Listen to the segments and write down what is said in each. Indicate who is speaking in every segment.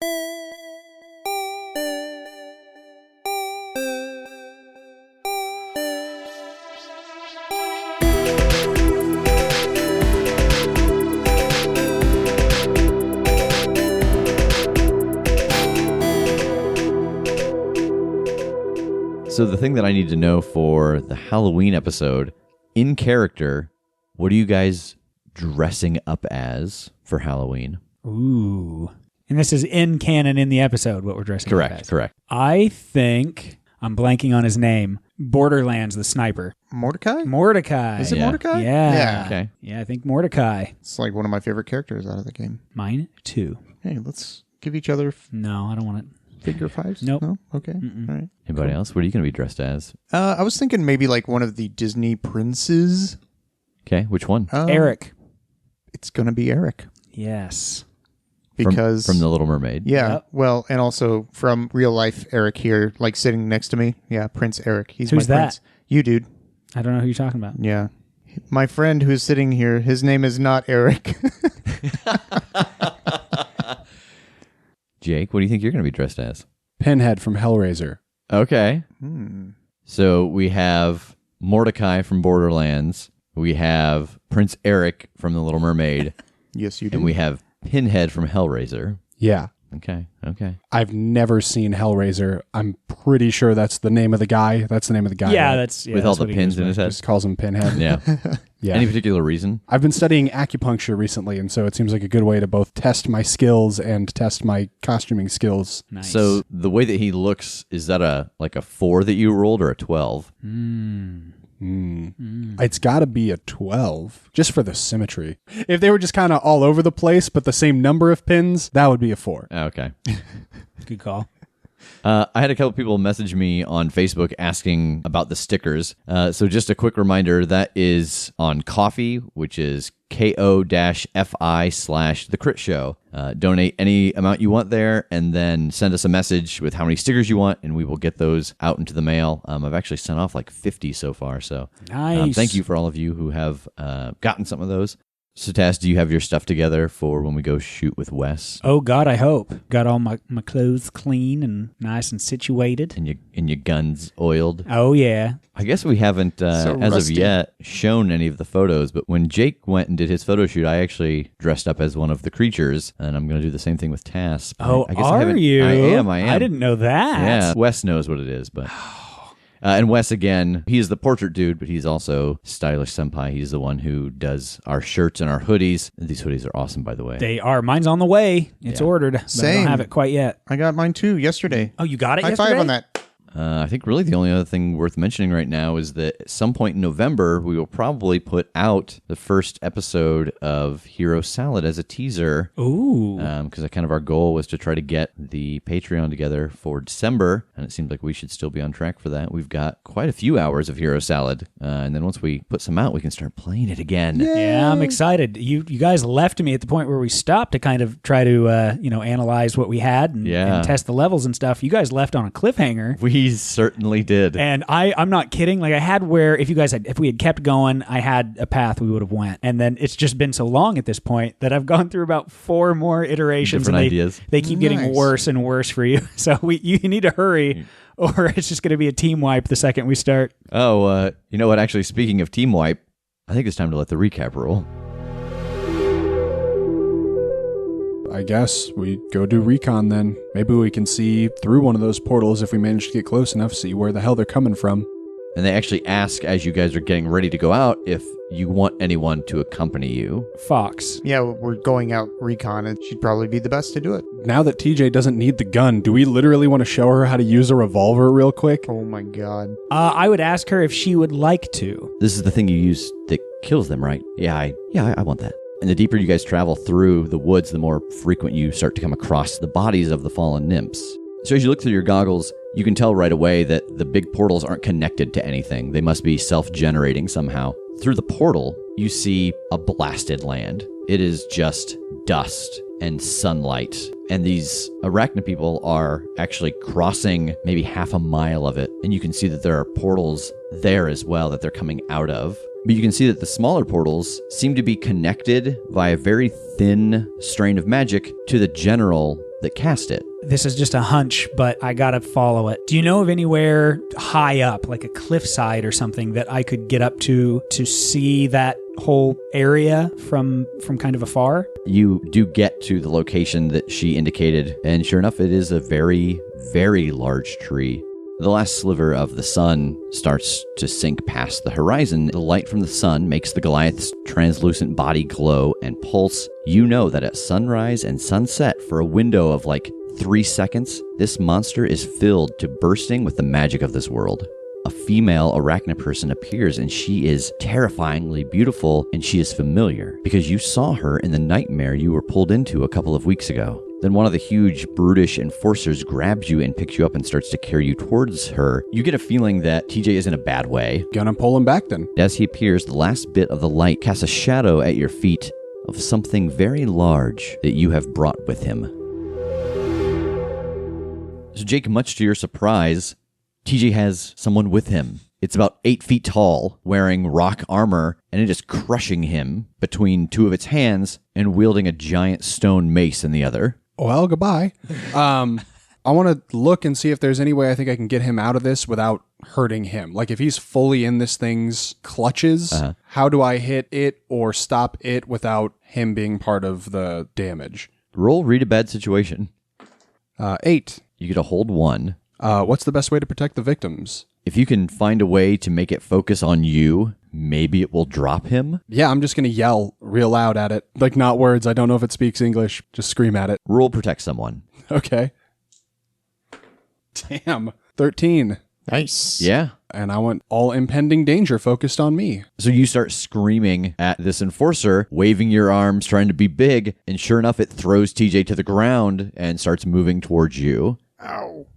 Speaker 1: So the thing that I need to know for the Halloween episode, in character, what are you guys dressing up as for Halloween?
Speaker 2: Ooh. And this is in canon in the episode, what we're dressing up as.
Speaker 1: Correct.
Speaker 2: I think, I'm blanking on his name, Borderlands, the sniper.
Speaker 3: Mordecai?
Speaker 2: Mordecai.
Speaker 3: Is it Mordecai?
Speaker 2: Yeah.
Speaker 1: Okay.
Speaker 2: Yeah, I think Mordecai.
Speaker 3: It's like one of my favorite characters out of the game.
Speaker 2: Mine, too.
Speaker 3: Hey, let's give each other
Speaker 2: No, I don't want it.
Speaker 3: figure fives.
Speaker 2: Nope.
Speaker 3: No? Okay. All right.
Speaker 1: Anybody else? What are you going to be dressed as?
Speaker 3: I was thinking maybe like one of the Disney princes.
Speaker 1: Okay, which one?
Speaker 2: Eric.
Speaker 3: It's going to be Eric.
Speaker 2: Yes.
Speaker 3: Because
Speaker 1: From The Little Mermaid.
Speaker 3: Yeah.
Speaker 2: Yep.
Speaker 3: Well, and also from real life Eric here, like sitting next to me. Yeah, Prince Eric. He's
Speaker 2: Who's
Speaker 3: my
Speaker 2: that?
Speaker 3: prince. You, dude.
Speaker 2: I don't know who you're talking about.
Speaker 3: Yeah. My friend who's sitting here, his name is not Eric.
Speaker 1: Jake, what do you think you're going to be dressed as?
Speaker 4: Pinhead from Hellraiser.
Speaker 1: Okay. So we have Mordecai from Borderlands. We have Prince Eric from The Little Mermaid.
Speaker 3: Yes, you do.
Speaker 1: And we have Pinhead from Hellraiser.
Speaker 4: Yeah.
Speaker 1: Okay.
Speaker 4: I've never seen Hellraiser. I'm pretty sure that's the name of the guy. That's the name of the guy.
Speaker 2: Yeah,
Speaker 4: right?
Speaker 2: that's... Yeah,
Speaker 1: With all
Speaker 2: that's
Speaker 1: the
Speaker 2: what he
Speaker 1: pins
Speaker 2: goes
Speaker 1: in
Speaker 2: by.
Speaker 1: his head.
Speaker 4: Just calls him Pinhead.
Speaker 1: Yeah.
Speaker 4: Yeah.
Speaker 1: Any particular reason?
Speaker 4: I've been studying acupuncture recently, and so it seems like a good way to both test my skills and test my costuming skills.
Speaker 2: Nice.
Speaker 1: So the way that he looks, is that a 4 that you rolled or a 12?
Speaker 4: It's got to be a 12, just for the symmetry. If they were just kind of all over the place, but the same number of pins, that would be a 4.
Speaker 1: Okay.
Speaker 2: Good call.
Speaker 1: I had a couple people message me on Facebook asking about the stickers. So just a quick reminder, that is on Coffee, which is ko-fi/the Critshow. Donate any amount you want there, and then send us a message with how many stickers you want, and we will get those out into the mail. I've actually sent off like 50 so far, so
Speaker 2: Nice.
Speaker 1: thank you for all of you who have gotten some of those. So, Tass, do you have your stuff together for when we go shoot with Wes?
Speaker 2: Oh, God, I hope. Got all my clothes clean and nice and situated.
Speaker 1: And your guns oiled?
Speaker 2: Oh, yeah.
Speaker 1: I guess we haven't, as
Speaker 3: rusty.
Speaker 1: of yet, shown any of the photos, but when Jake went and did his photo shoot, I actually dressed up as one of the creatures, and I'm going to do the same thing with Tass. But
Speaker 2: Oh,
Speaker 1: I guess I
Speaker 2: are
Speaker 1: haven't-
Speaker 2: you?
Speaker 1: I am.
Speaker 2: I didn't know that.
Speaker 1: Yeah, Wes knows what it is, but... and Wes, again, he is the portrait dude, but he's also Stylish Senpai. He's the one who does our shirts and our hoodies. These hoodies are awesome, by the way.
Speaker 2: They are. Mine's on the way. It's
Speaker 1: Yeah.
Speaker 2: ordered, but I
Speaker 3: Same.
Speaker 2: don't have it quite yet.
Speaker 3: I got mine too yesterday.
Speaker 2: Oh, you got it
Speaker 3: High
Speaker 2: yesterday?
Speaker 3: five on that.
Speaker 1: I think really the only other thing worth mentioning right now is that at some point in November, we will probably put out the first episode of Hero Salad as a teaser.
Speaker 2: Ooh.
Speaker 1: Because kind of our goal was to try to get the Patreon together for December, and it seems like we should still be on track for that. We've got quite a few hours of Hero Salad, and then once we put some out, we can start playing it again.
Speaker 2: Yeah, I'm excited. You guys left me at the point where we stopped to kind of try to analyze what we had and test the levels and stuff. You guys left on a cliffhanger.
Speaker 1: We certainly did.
Speaker 2: And I'm not kidding. Like I had where if we had kept going, I had a path we would have went. And then it's just been so long at this point that I've gone through about 4 more iterations.
Speaker 1: Different
Speaker 2: and
Speaker 1: ideas.
Speaker 2: They keep getting
Speaker 3: Nice.
Speaker 2: worse and worse for you. So you need to hurry, or it's just going to be a team wipe the second we start.
Speaker 1: Oh, you know what? Actually, speaking of Team Wipe, I think it's time to let the recap roll.
Speaker 4: I guess we go do recon then. Maybe we can see through one of those portals if we manage to get close enough, see where the hell they're coming from.
Speaker 1: And they actually ask, as you guys are getting ready to go out, if you want anyone to accompany you.
Speaker 2: Fox.
Speaker 3: Yeah, we're going out recon, and she'd probably be the best to do it.
Speaker 4: Now that TJ doesn't need the gun, do we literally want to show her how to use a revolver real quick?
Speaker 3: Oh my god.
Speaker 2: I would ask her if she would like to.
Speaker 1: This is the thing you use that kills them, right? Yeah, I want that. And the deeper you guys travel through the woods, the more frequent you start to come across the bodies of the fallen nymphs. So as you look through your goggles, you can tell right away that the big portals aren't connected to anything. They must be self-generating somehow. Through the portal, you see a blasted land. It is just dust and sunlight. And these arachnid people are actually crossing maybe half a mile of it. And you can see that there are portals there as well that they're coming out of. But you can see that the smaller portals seem to be connected by a very thin strain of magic to the general that cast it.
Speaker 2: This is just a hunch, but I gotta follow it. Do you know of anywhere high up, like a cliffside or something, that I could get up to see that whole area from kind of afar?
Speaker 1: You do get to the location that she indicated, and sure enough, it is a very, very large tree. The last sliver of the sun starts to sink past the horizon. The light from the sun makes the Goliath's translucent body glow and pulse. You know that at sunrise and sunset, for a window of like 3 seconds, this monster is filled to bursting with the magic of this world. A female arachnid person appears, and she is terrifyingly beautiful, and she is familiar because you saw her in the nightmare you were pulled into a couple of weeks ago. Then one of the huge, brutish enforcers grabs you and picks you up and starts to carry you towards her. You get a feeling that TJ is in a bad way.
Speaker 4: Gonna pull him back then.
Speaker 1: As he appears, the last bit of the light casts a shadow at your feet of something very large that you have brought with him. So Jake, much to your surprise, TJ has someone with him. It's about 8 feet tall, wearing rock armor, and it is crushing him between two of its hands and wielding a giant stone mace in the other.
Speaker 4: Well, goodbye. I want to look and see if there's any way I think I can get him out of this without hurting him. Like if he's fully in this thing's clutches, how do I hit it or stop it without him being part of the damage?
Speaker 1: Roll read a bad situation.
Speaker 4: 8.
Speaker 1: You get a hold 1.
Speaker 4: What's the best way to protect the victims?
Speaker 1: If you can find a way to make it focus on you, maybe it will drop him.
Speaker 4: Yeah, I'm just going to yell real loud at it. Like not words. I don't know if it speaks English. Just scream at it.
Speaker 1: Roll protect someone.
Speaker 4: Okay. Damn. 13.
Speaker 3: Nice.
Speaker 1: Yeah.
Speaker 4: And I want all impending danger focused on me.
Speaker 1: So you start screaming at this enforcer, waving your arms, trying to be big, and sure enough, it throws TJ to the ground and starts moving towards you.
Speaker 3: Ow.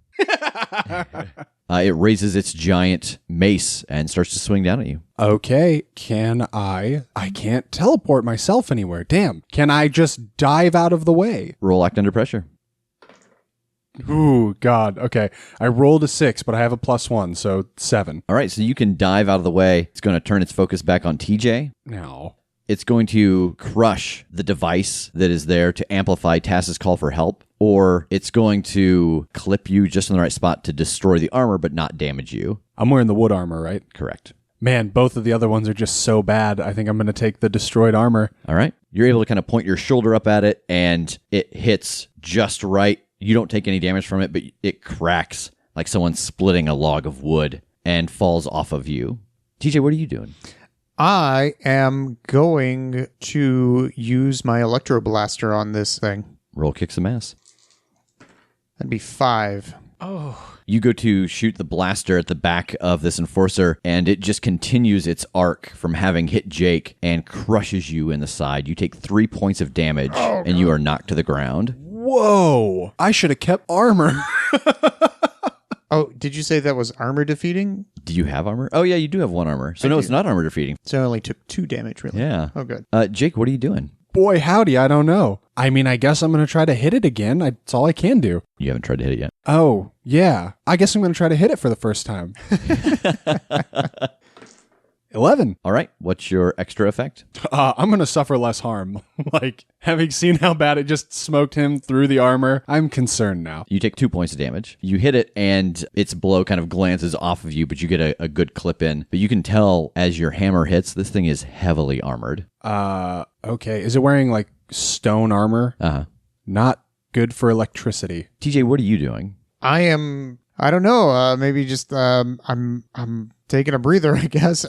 Speaker 1: It raises its giant mace and starts to swing down at you.
Speaker 4: Okay, can I can't teleport myself anywhere. Damn. Can I just dive out of the way?
Speaker 1: Roll act under pressure.
Speaker 4: Ooh, God. Okay. I rolled a 6, but I have a +1, so 7.
Speaker 1: All right, so you can dive out of the way. It's going to turn its focus back on TJ.
Speaker 4: Now.
Speaker 1: It's going to crush the device that is there to amplify Tass's call for help, or it's going to clip you just in the right spot to destroy the armor but not damage you.
Speaker 4: I'm wearing the wood armor, right?
Speaker 1: Correct.
Speaker 4: Man, both of the other ones are just so bad. I think I'm going to take the destroyed armor.
Speaker 1: All right. You're able to kind of point your shoulder up at it, and it hits just right. You don't take any damage from it, but it cracks like someone splitting a log of wood and falls off of you. TJ, what are you doing?
Speaker 3: I am going to use my electro blaster on this thing.
Speaker 1: Roll kick some ass.
Speaker 3: That'd be 5.
Speaker 1: You go to shoot the blaster at the back of this enforcer, and it just continues its arc from having hit Jake and crushes you in the side. You take 3 points of damage, and you are knocked to the ground.
Speaker 4: Whoa! I should have kept armor.
Speaker 3: Oh, did you say that was armor defeating?
Speaker 1: Do you have armor? Oh, yeah, you do have 1 armor. So, no, it's not armor defeating.
Speaker 3: So I only took 2 damage, really.
Speaker 1: Yeah.
Speaker 3: Oh, good.
Speaker 1: Jake, what are you doing?
Speaker 4: Boy, howdy, I don't know. I mean, I guess I'm going to try to hit it again. That's all I can do.
Speaker 1: You haven't tried to hit it yet.
Speaker 4: Oh, yeah. I guess I'm going to try to hit it for the first time. 11.
Speaker 1: All right. What's your extra effect?
Speaker 4: I'm going to suffer less harm. Like, having seen how bad it just smoked him through the armor, I'm concerned now.
Speaker 1: You take 2 points of damage. You hit it, and its blow kind of glances off of you, but you get a good clip in. But you can tell as your hammer hits, this thing is heavily armored.
Speaker 4: Okay. Is it wearing, like, stone armor?
Speaker 1: Uh-huh.
Speaker 4: Not good for electricity.
Speaker 1: TJ, what are you doing?
Speaker 3: I don't know, maybe just, I'm taking a breather, I guess.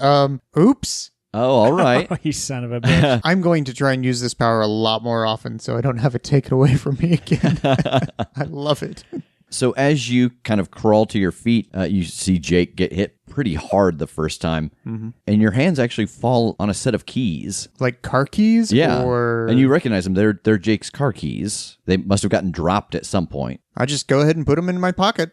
Speaker 3: Oops.
Speaker 1: Oh, all right.
Speaker 2: Oh, you son of a bitch.
Speaker 3: I'm going to try and use this power a lot more often so I don't have it taken away from me again. I love it.
Speaker 1: So as you kind of crawl to your feet, you see Jake get hit pretty hard the first time, and your hands actually fall on a set of keys.
Speaker 3: Like car keys?
Speaker 1: Yeah,
Speaker 3: Or...
Speaker 1: and you recognize them. They're Jake's car keys. They must have gotten dropped at some point.
Speaker 3: I just go ahead and put them in my pocket.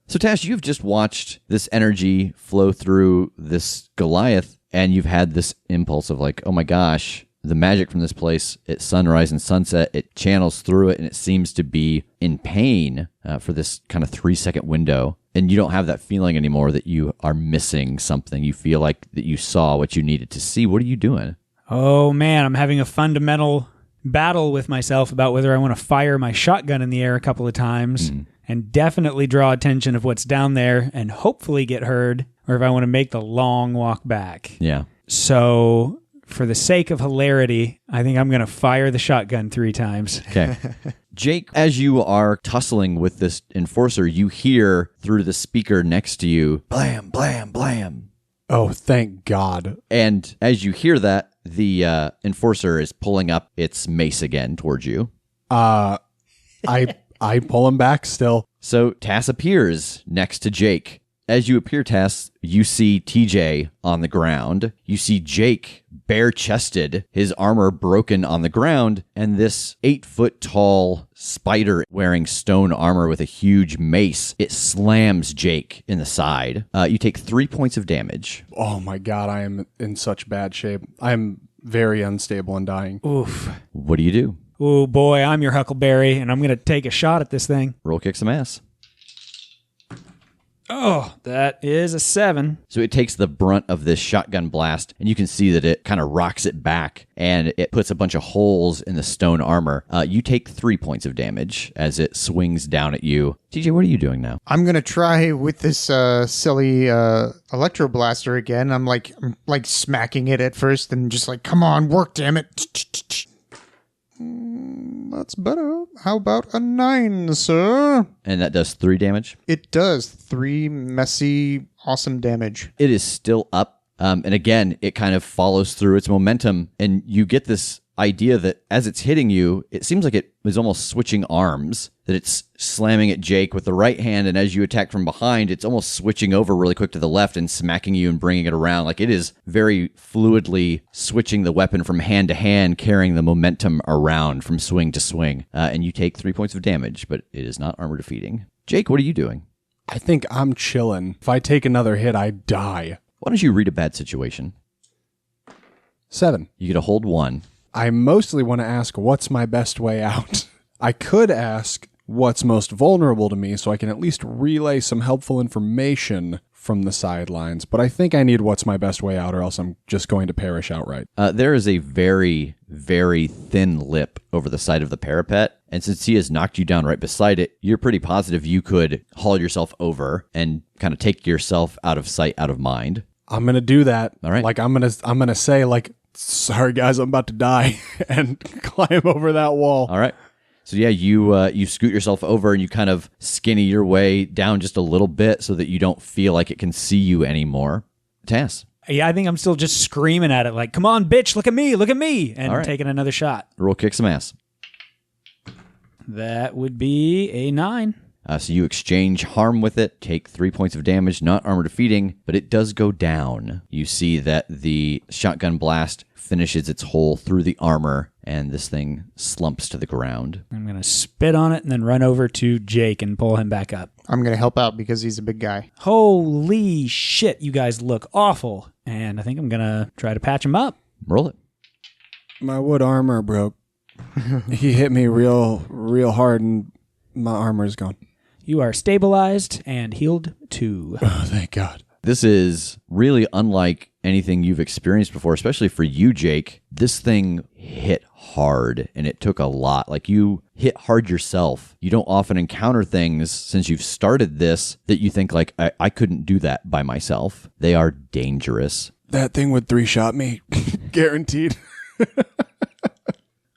Speaker 1: So Tass, you've just watched this energy flow through this Goliath, and you've had this impulse of like, oh my gosh, the magic from this place at sunrise and sunset, it channels through it, and it seems to be in pain for this kind of 3-second window. And you don't have that feeling anymore that you are missing something. You feel like that you saw what you needed to see. What are you doing?
Speaker 2: Oh, man, I'm having a fundamental battle with myself about whether I want to fire my shotgun in the air a couple of times and definitely draw attention of what's down there and hopefully get heard, or if I want to make the long walk back.
Speaker 1: Yeah.
Speaker 2: So for the sake of hilarity, I think I'm going to fire the shotgun 3 times.
Speaker 1: Okay. Jake, as you are tussling with this enforcer, you hear through the speaker next to you, blam, blam, blam.
Speaker 4: Oh, thank God.
Speaker 1: And as you hear that, the enforcer is pulling up its mace again towards you.
Speaker 4: I pull him back still.
Speaker 1: So Tass appears next to Jake. As you appear, Tass, you see TJ on the ground. You see Jake bare-chested, his armor broken on the ground, and this 8-foot-tall spider wearing stone armor with a huge mace. It slams Jake in the side. You take 3 points of damage.
Speaker 4: Oh my God, I am in such bad shape. I'm very unstable and dying.
Speaker 2: Oof.
Speaker 1: What do?
Speaker 2: Oh boy, I'm your Huckleberry, and I'm going to take a shot at this thing.
Speaker 1: Roll kick some ass.
Speaker 2: Oh, that is a 7.
Speaker 1: So it takes the brunt of this shotgun blast, and you can see that it kind of rocks it back, and it puts a bunch of holes in the stone armor. You take 3 points of damage as it swings down at you. TJ, what are you doing now?
Speaker 3: I'm going to try with this silly electro blaster again. I'm like smacking it at first and just like, come on, work, damn it. That's better. How about a 9, sir?
Speaker 1: And that does 3 damage?
Speaker 3: It does 3 messy, awesome damage.
Speaker 1: It is still up. And again, it kind of follows through its momentum. And you get this idea that as it's hitting you, it seems like it is almost switching arms, that it's slamming at Jake with the right hand. And as you attack from behind, it's almost switching over really quick to the left and smacking you and bringing it around. Like it is very fluidly switching the weapon from hand to hand, carrying the momentum around from swing to swing. And you take 3 points of damage, but it is not armor defeating. Jake, what are you doing?
Speaker 4: I think I'm chilling. If I take another hit, I die.
Speaker 1: Why don't you read a bad situation?
Speaker 4: 7.
Speaker 1: You get a hold 1.
Speaker 4: I mostly want to ask what's my best way out. I could ask what's most vulnerable to me so I can at least relay some helpful information from the sidelines, but I think I need what's my best way out or else I'm just going to perish outright.
Speaker 1: There is a very, very thin lip over the side of the parapet, and since he has knocked you down right beside it, you're pretty positive you could haul yourself over and kind of take yourself out of sight, out of mind.
Speaker 4: I'm going to do that.
Speaker 1: All right.
Speaker 4: Like I'm going to say like, sorry guys, I'm about to die and climb over that wall.
Speaker 1: All right. So yeah, you scoot yourself over and you kind of skinny your way down just a little bit so that you don't feel like it can see you anymore. Tass.
Speaker 2: Yeah, I think I'm still just screaming at it like, come on, bitch, look at me, and taking another shot.
Speaker 1: Roll kick some ass.
Speaker 2: That would be a 9.
Speaker 1: So you exchange harm with it, take 3 points of damage, not armor defeating, but it does go down. You see that the shotgun blast finishes its hole through the armor, and this thing slumps to the ground.
Speaker 2: I'm going to spit on it and then run over to Jake and pull him back up.
Speaker 3: I'm going to help out because he's a big guy.
Speaker 2: Holy shit, you guys look awful. And I think I'm going to try to patch him up.
Speaker 1: Roll it.
Speaker 4: My wood armor broke. He hit me real hard and my armor is gone.
Speaker 2: You are stabilized and healed 2.
Speaker 4: Oh, thank God.
Speaker 1: This is really unlike anything you've experienced before, especially for you, Jake. This thing hit hard, and it took a lot. Like, you hit hard yourself. You don't often encounter things since you've started this that you think, like, I couldn't do that by myself. They are dangerous.
Speaker 4: That thing would 3-shot me. Guaranteed.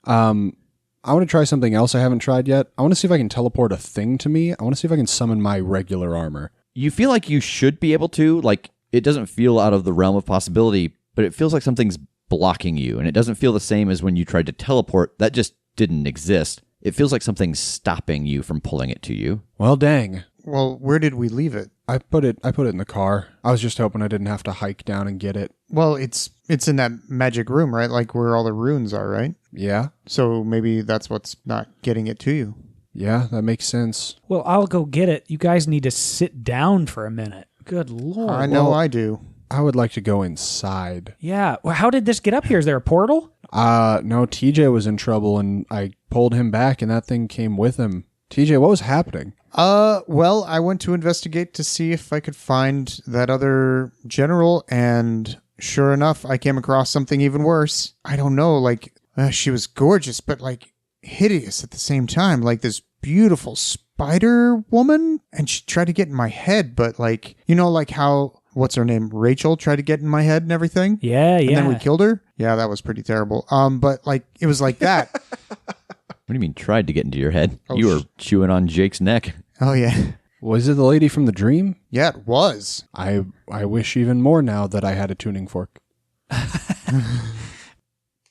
Speaker 4: I want to try something else I haven't tried yet. I want to see if I can teleport a thing to me. I want to see if I can summon my regular armor.
Speaker 1: You feel like you should be able to. Like, it doesn't feel out of the realm of possibility, but it feels like something's blocking you, and it doesn't feel the same as when you tried to teleport. That just didn't exist. It feels like something's stopping you from pulling it to you.
Speaker 4: Well, dang.
Speaker 3: Well, where did we leave it?
Speaker 4: I put it in the car. I was just hoping I didn't have to hike down and get it.
Speaker 3: Well, it's in that magic room, right? Like where all the runes are, right?
Speaker 4: Yeah.
Speaker 3: So maybe that's what's not getting it to you.
Speaker 4: Yeah, that makes sense.
Speaker 2: Well, I'll go get it. You guys need to sit down for a minute. Good Lord.
Speaker 3: I know I do.
Speaker 4: I would like to go inside.
Speaker 2: Yeah. Well, how did this get up here? Is there a portal?
Speaker 4: No, TJ was in trouble and I pulled him back and that thing came with him. TJ, what was happening?
Speaker 3: Well, I went to investigate to see if I could find that other general, and sure enough, I came across something even worse. I don't know, like She was gorgeous, but like hideous at the same time. Like this beautiful spider woman. And she tried to get in my head, but like, you know, like how, what's her name? Rachel tried to get in my head and everything.
Speaker 2: Yeah.
Speaker 3: And then we killed her. Yeah, that was pretty terrible. But like, it was like that.
Speaker 1: What do you mean tried to get into your head?
Speaker 3: Oh,
Speaker 1: you were chewing on Jake's neck.
Speaker 3: Oh, yeah.
Speaker 4: Was it the lady from the dream?
Speaker 3: Yeah, it was.
Speaker 4: I wish even more now that I had a tuning fork.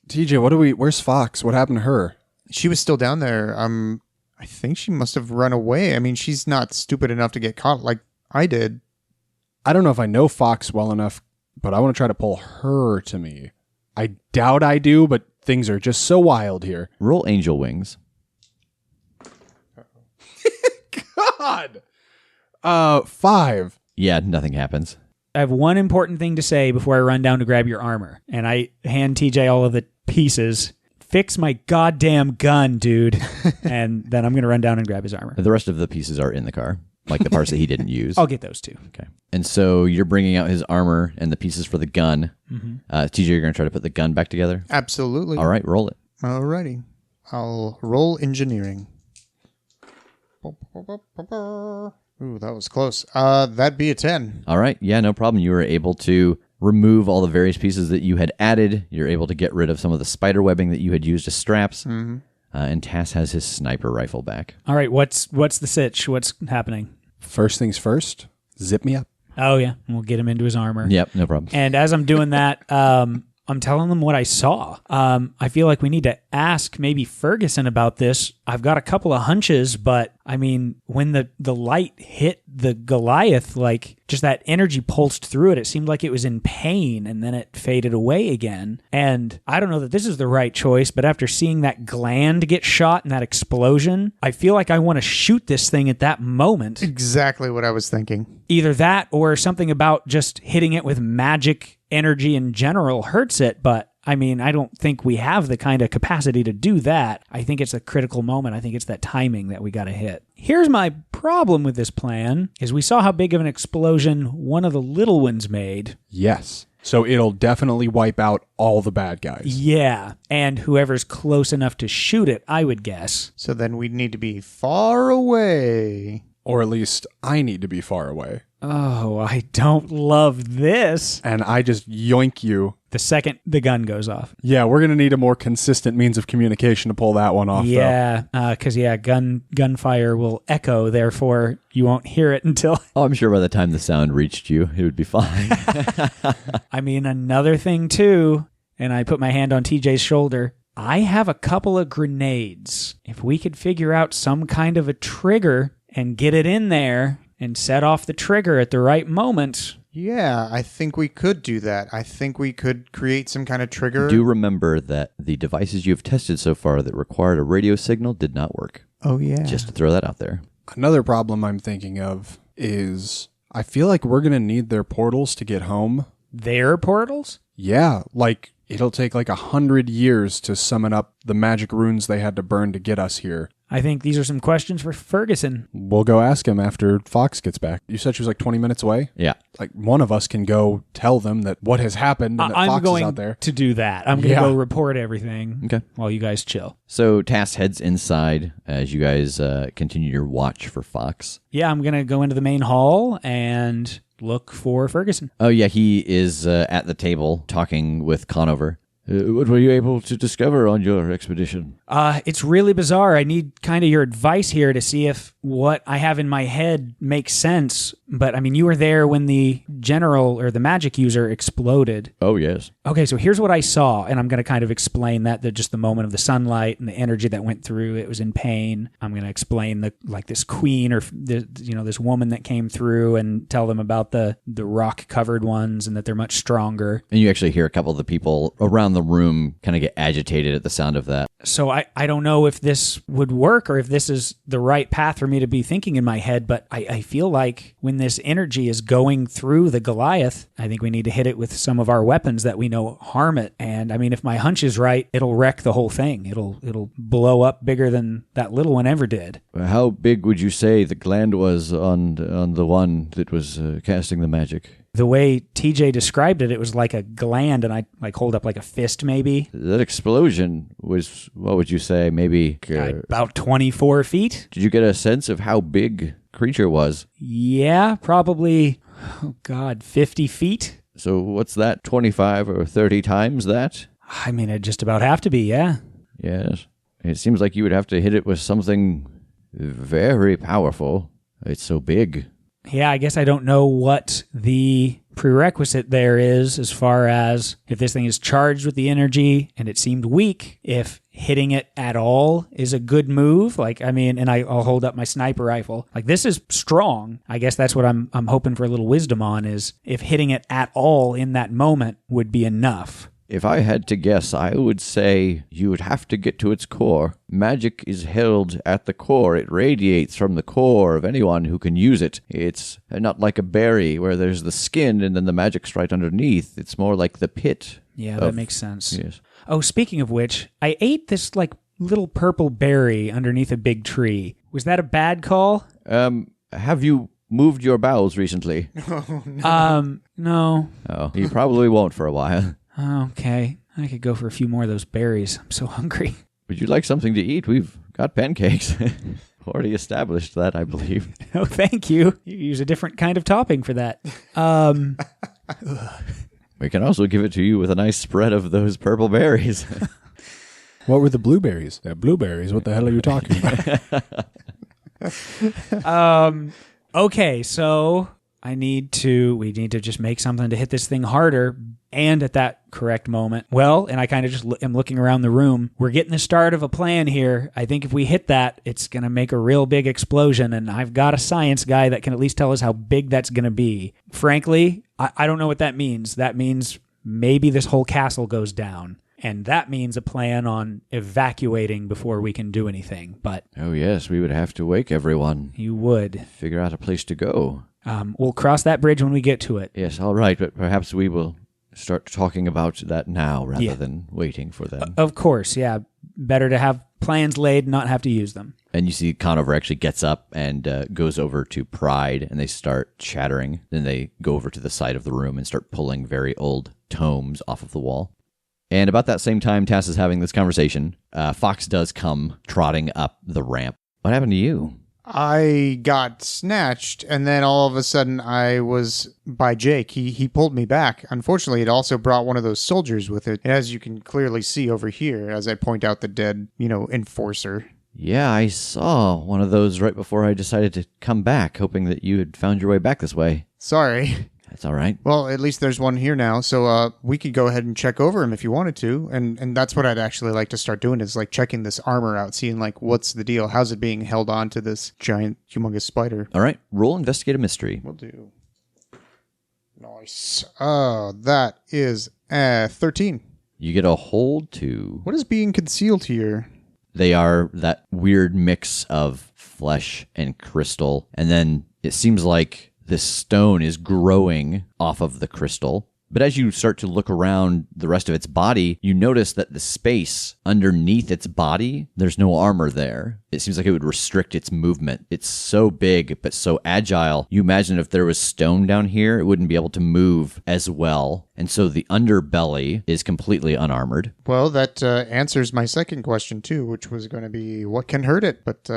Speaker 4: TJ, where's Fox? What happened to her?
Speaker 3: She was still down there. I think she must have run away. I mean, she's not stupid enough to get caught like I did.
Speaker 4: I don't know if I know Fox well enough, but I want to try to pull her to me. I doubt I do, but things are just so wild here.
Speaker 1: Roll angel wings.
Speaker 4: God! 5.
Speaker 1: Yeah, nothing happens.
Speaker 2: I have one important thing to say before I run down to grab your armor. And I hand TJ all of the pieces. Fix my goddamn gun, dude. And then I'm going to run down and grab his armor.
Speaker 1: The rest of the pieces are in the car, like the parts that he didn't use.
Speaker 2: I'll get those too.
Speaker 1: Okay. And so you're bringing out his armor and the pieces for the gun. TJ, you're going to try to put the gun back together?
Speaker 3: Absolutely.
Speaker 1: All right, roll it.
Speaker 3: Alrighty. I'll roll engineering. Ooh, that was close. That'd be a 10.
Speaker 1: All right. Yeah, no problem. You were able to remove all the various pieces that you had added. You're able to get rid of some of the spider webbing that you had used as straps. And Tass has his sniper rifle back.
Speaker 2: All right, what's the sitch? What's happening?
Speaker 4: First things first, zip me up.
Speaker 2: Oh, yeah. We'll get him into his armor.
Speaker 1: Yep, no problem.
Speaker 2: And as I'm doing that, I'm telling them what I saw. I feel like we need to ask maybe Ferguson about this. I've got a couple of hunches, but I mean, when the light hit the Goliath, like just that energy pulsed through it. It seemed like it was in pain and then it faded away again. And I don't know that this is the right choice, but after seeing that gland get shot in that explosion, I feel like I want to shoot this thing at that moment.
Speaker 3: Exactly what I was thinking.
Speaker 2: Either that or something about just hitting it with magic energy in general hurts it, but I mean, I don't think we have the kind of capacity to do that. I think it's a critical moment. I think it's that timing that we got to hit. Here's my problem with this plan, is we saw how big of an explosion one of the little ones made.
Speaker 4: Yes. So it'll definitely wipe out all the bad guys.
Speaker 2: Yeah, and whoever's close enough to shoot it, I would guess.
Speaker 3: So then we'd need to be far away.
Speaker 4: Or at least I need to be far away.
Speaker 2: Oh, I don't love this.
Speaker 4: And I just yoink you.
Speaker 2: The second the gun goes off.
Speaker 4: Yeah, we're going to need a more consistent means of communication to pull that one off,
Speaker 2: Yeah, because, gunfire will echo, therefore you won't hear it until...
Speaker 1: Oh, I'm sure by the time the sound reached you, it would be fine.
Speaker 2: I mean, another thing, too, and I put my hand on TJ's shoulder, I have a couple of grenades. If we could figure out some kind of a trigger and get it in there and set off the trigger at the right moment...
Speaker 3: Yeah, I think we could do that. I think we could create some kind of trigger.
Speaker 1: Do remember that the devices you've tested so far that required a radio signal did not work.
Speaker 3: Oh, yeah.
Speaker 1: Just to throw that out there.
Speaker 4: Another problem I'm thinking of is I feel like we're going to need their portals to get home.
Speaker 2: Their portals?
Speaker 4: Yeah, like it'll take like 100 years to summon up the magic runes they had to burn to get us here.
Speaker 2: I think these are some questions for Ferguson.
Speaker 4: We'll go ask him after Fox gets back. You said she was like 20 minutes away?
Speaker 1: Yeah.
Speaker 4: Like one of us can go tell them that what has happened and that
Speaker 2: I'm
Speaker 4: Fox
Speaker 2: going
Speaker 4: is out there.
Speaker 2: to do that. I'm going to go report everything while you guys chill.
Speaker 1: So Tass heads inside as you guys continue your watch for Fox.
Speaker 2: Yeah, I'm going to go into the main hall and look for Ferguson.
Speaker 1: Oh, yeah, he is at the table talking with Conover. What were you able to discover on your expedition?
Speaker 2: It's really bizarre. I need kind of your advice here to see if what I have in my head makes sense. But, I mean, you were there when the general or the magic user exploded.
Speaker 1: Oh, yes.
Speaker 2: Okay, so here's what I saw, and I'm going to kind of explain that just the moment of the sunlight and the energy that went through. It was in pain. I'm going to explain this queen or this woman that came through and tell them about the rock-covered ones and that they're much stronger.
Speaker 1: And you actually hear a couple of the people around the room kind of get agitated at the sound of that.
Speaker 2: So I don't know if this would work or if this is the right path for me to be thinking in my head, but I feel like when this energy is going through the Goliath, I think we need to hit it with some of our weapons that we know harm it. And I mean, if my hunch is right, it'll wreck the whole thing. It'll blow up bigger than that little one ever did.
Speaker 1: How big would you say the gland was on the one that was casting the magic?
Speaker 2: The way TJ described it, it was like a gland, and I like hold up like a fist maybe.
Speaker 1: That explosion was, what would you say, maybe...
Speaker 2: About 24 feet.
Speaker 1: Did you get a sense of how big creature was?
Speaker 2: Yeah, probably, 50 feet.
Speaker 1: So what's that, 25 or 30 times that?
Speaker 2: I mean, it'd just about have to be, yeah.
Speaker 1: Yes. It seems like you would have to hit it with something very powerful. It's so big.
Speaker 2: Yeah, I guess I don't know what the prerequisite there is as far as if this thing is charged with the energy and it seemed weak, if hitting it at all is a good move. Like, I mean, and I'll hold up my sniper rifle. Like, this is strong. I guess that's what I'm hoping for a little wisdom on, is if hitting it at all in that moment would be enough.
Speaker 1: If I had to guess, I would say you would have to get to its core. Magic is held at the core. It radiates from the core of anyone who can use it. It's not like a berry where there's the skin and then the magic's right underneath. It's more like the pit.
Speaker 2: Yeah, that makes sense.
Speaker 1: Yes.
Speaker 2: Oh, speaking of which, I ate this like little purple berry underneath a big tree. Was that a bad call?
Speaker 1: Have you moved your bowels recently?
Speaker 2: No.
Speaker 1: Oh, you probably won't for a while.
Speaker 2: Okay. I could go for a few more of those berries. I'm so hungry.
Speaker 1: Would you like something to eat? We've got pancakes. Already established that, I believe.
Speaker 2: Oh, thank you. You use a different kind of topping for that.
Speaker 1: We can also give it to you with a nice spread of those purple berries.
Speaker 4: What were the blueberries? They're blueberries. What the hell are you talking about?
Speaker 2: Okay, so we need to just make something to hit this thing harder, and at that correct moment. Well, and I kind of just am looking around the room. We're getting the start of a plan here. I think if we hit that, it's going to make a real big explosion, and I've got a science guy that can at least tell us how big that's going to be. Frankly, I don't know what that means. That means maybe this whole castle goes down, and that means a plan on evacuating before we can do anything. But
Speaker 1: Oh, yes, we would have to wake everyone.
Speaker 2: you would.
Speaker 1: Figure out a place to go.
Speaker 2: We'll cross that bridge when we get to it.
Speaker 1: Yes, all right, but perhaps we will start talking about that now rather
Speaker 2: Yeah.
Speaker 1: than waiting for them.
Speaker 2: Of course, yeah. Better to have plans laid and not have to use them.
Speaker 1: And you see Conover actually gets up and goes over to Pride, and they start chattering. Then they go over to the side of the room and start pulling very old tomes off of the wall. And about that same time Tass is having this conversation, Fox does come trotting up the ramp. What happened to you?
Speaker 3: I got snatched, and then all of a sudden I was by Jake. He pulled me back. Unfortunately, it also brought one of those soldiers with it, as you can clearly see over here as I point out the dead, enforcer.
Speaker 1: Yeah, I saw one of those right before I decided to come back, hoping that you had found your way back this way.
Speaker 3: Sorry.
Speaker 1: That's all right.
Speaker 3: Well, at least there's one here now, so we could go ahead and check over him if you wanted to, and that's what I'd actually like to start doing, is like checking this armor out, seeing like what's the deal, how's it being held on to this giant, humongous spider.
Speaker 1: All right, roll Investigate a Mystery.
Speaker 3: Will do. Nice. That is 13.
Speaker 1: You get a hold to...
Speaker 3: What is being concealed here?
Speaker 1: They are that weird mix of flesh and crystal, and then it seems like this stone is growing off of the crystal. But as you start to look around the rest of its body, you notice that the space underneath its body, there's no armor there. It seems like it would restrict its movement. It's so big, but so agile. You imagine if there was stone down here, it wouldn't be able to move as well. And so the underbelly is completely unarmored.
Speaker 3: Well, that answers my second question too, which was going to be what can hurt it? But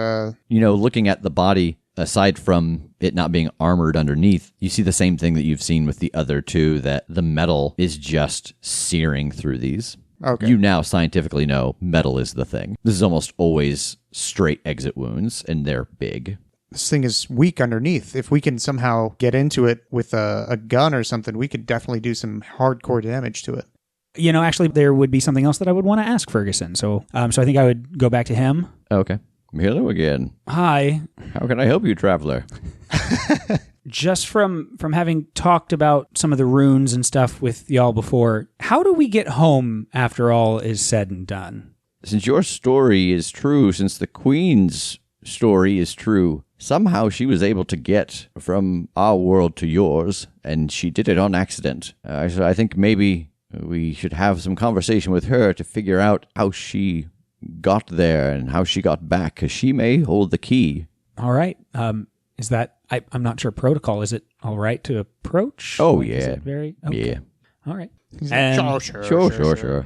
Speaker 1: looking at the body, aside from it not being armored underneath, you see the same thing that you've seen with the other two, that the metal is just searing through these.
Speaker 3: Okay.
Speaker 1: You now scientifically know metal is the thing. This is almost always straight exit wounds, and they're big.
Speaker 3: This thing is weak underneath. If we can somehow get into it with a gun or something, we could definitely do some hardcore damage to it.
Speaker 2: Actually, there would be something else that I would want to ask Ferguson. So I think I would go back to him.
Speaker 1: Okay. Hello again.
Speaker 2: Hi.
Speaker 1: How can I help you, traveler?
Speaker 2: Just from having talked about some of the runes and stuff with y'all before, how do we get home after all is said and done?
Speaker 1: Since your story is true, since the Queen's story is true, somehow she was able to get from our world to yours, and she did it on accident. So I think maybe we should have some conversation with her to figure out how she got there and how she got back, because she may hold the key.
Speaker 2: All right. Is that, I'm not sure protocol. Is it all right to approach?
Speaker 1: Oh,
Speaker 2: Is
Speaker 1: yeah.
Speaker 2: it very, okay.
Speaker 1: Yeah.
Speaker 2: All right.
Speaker 3: He's
Speaker 2: And-
Speaker 3: like,
Speaker 1: Sure.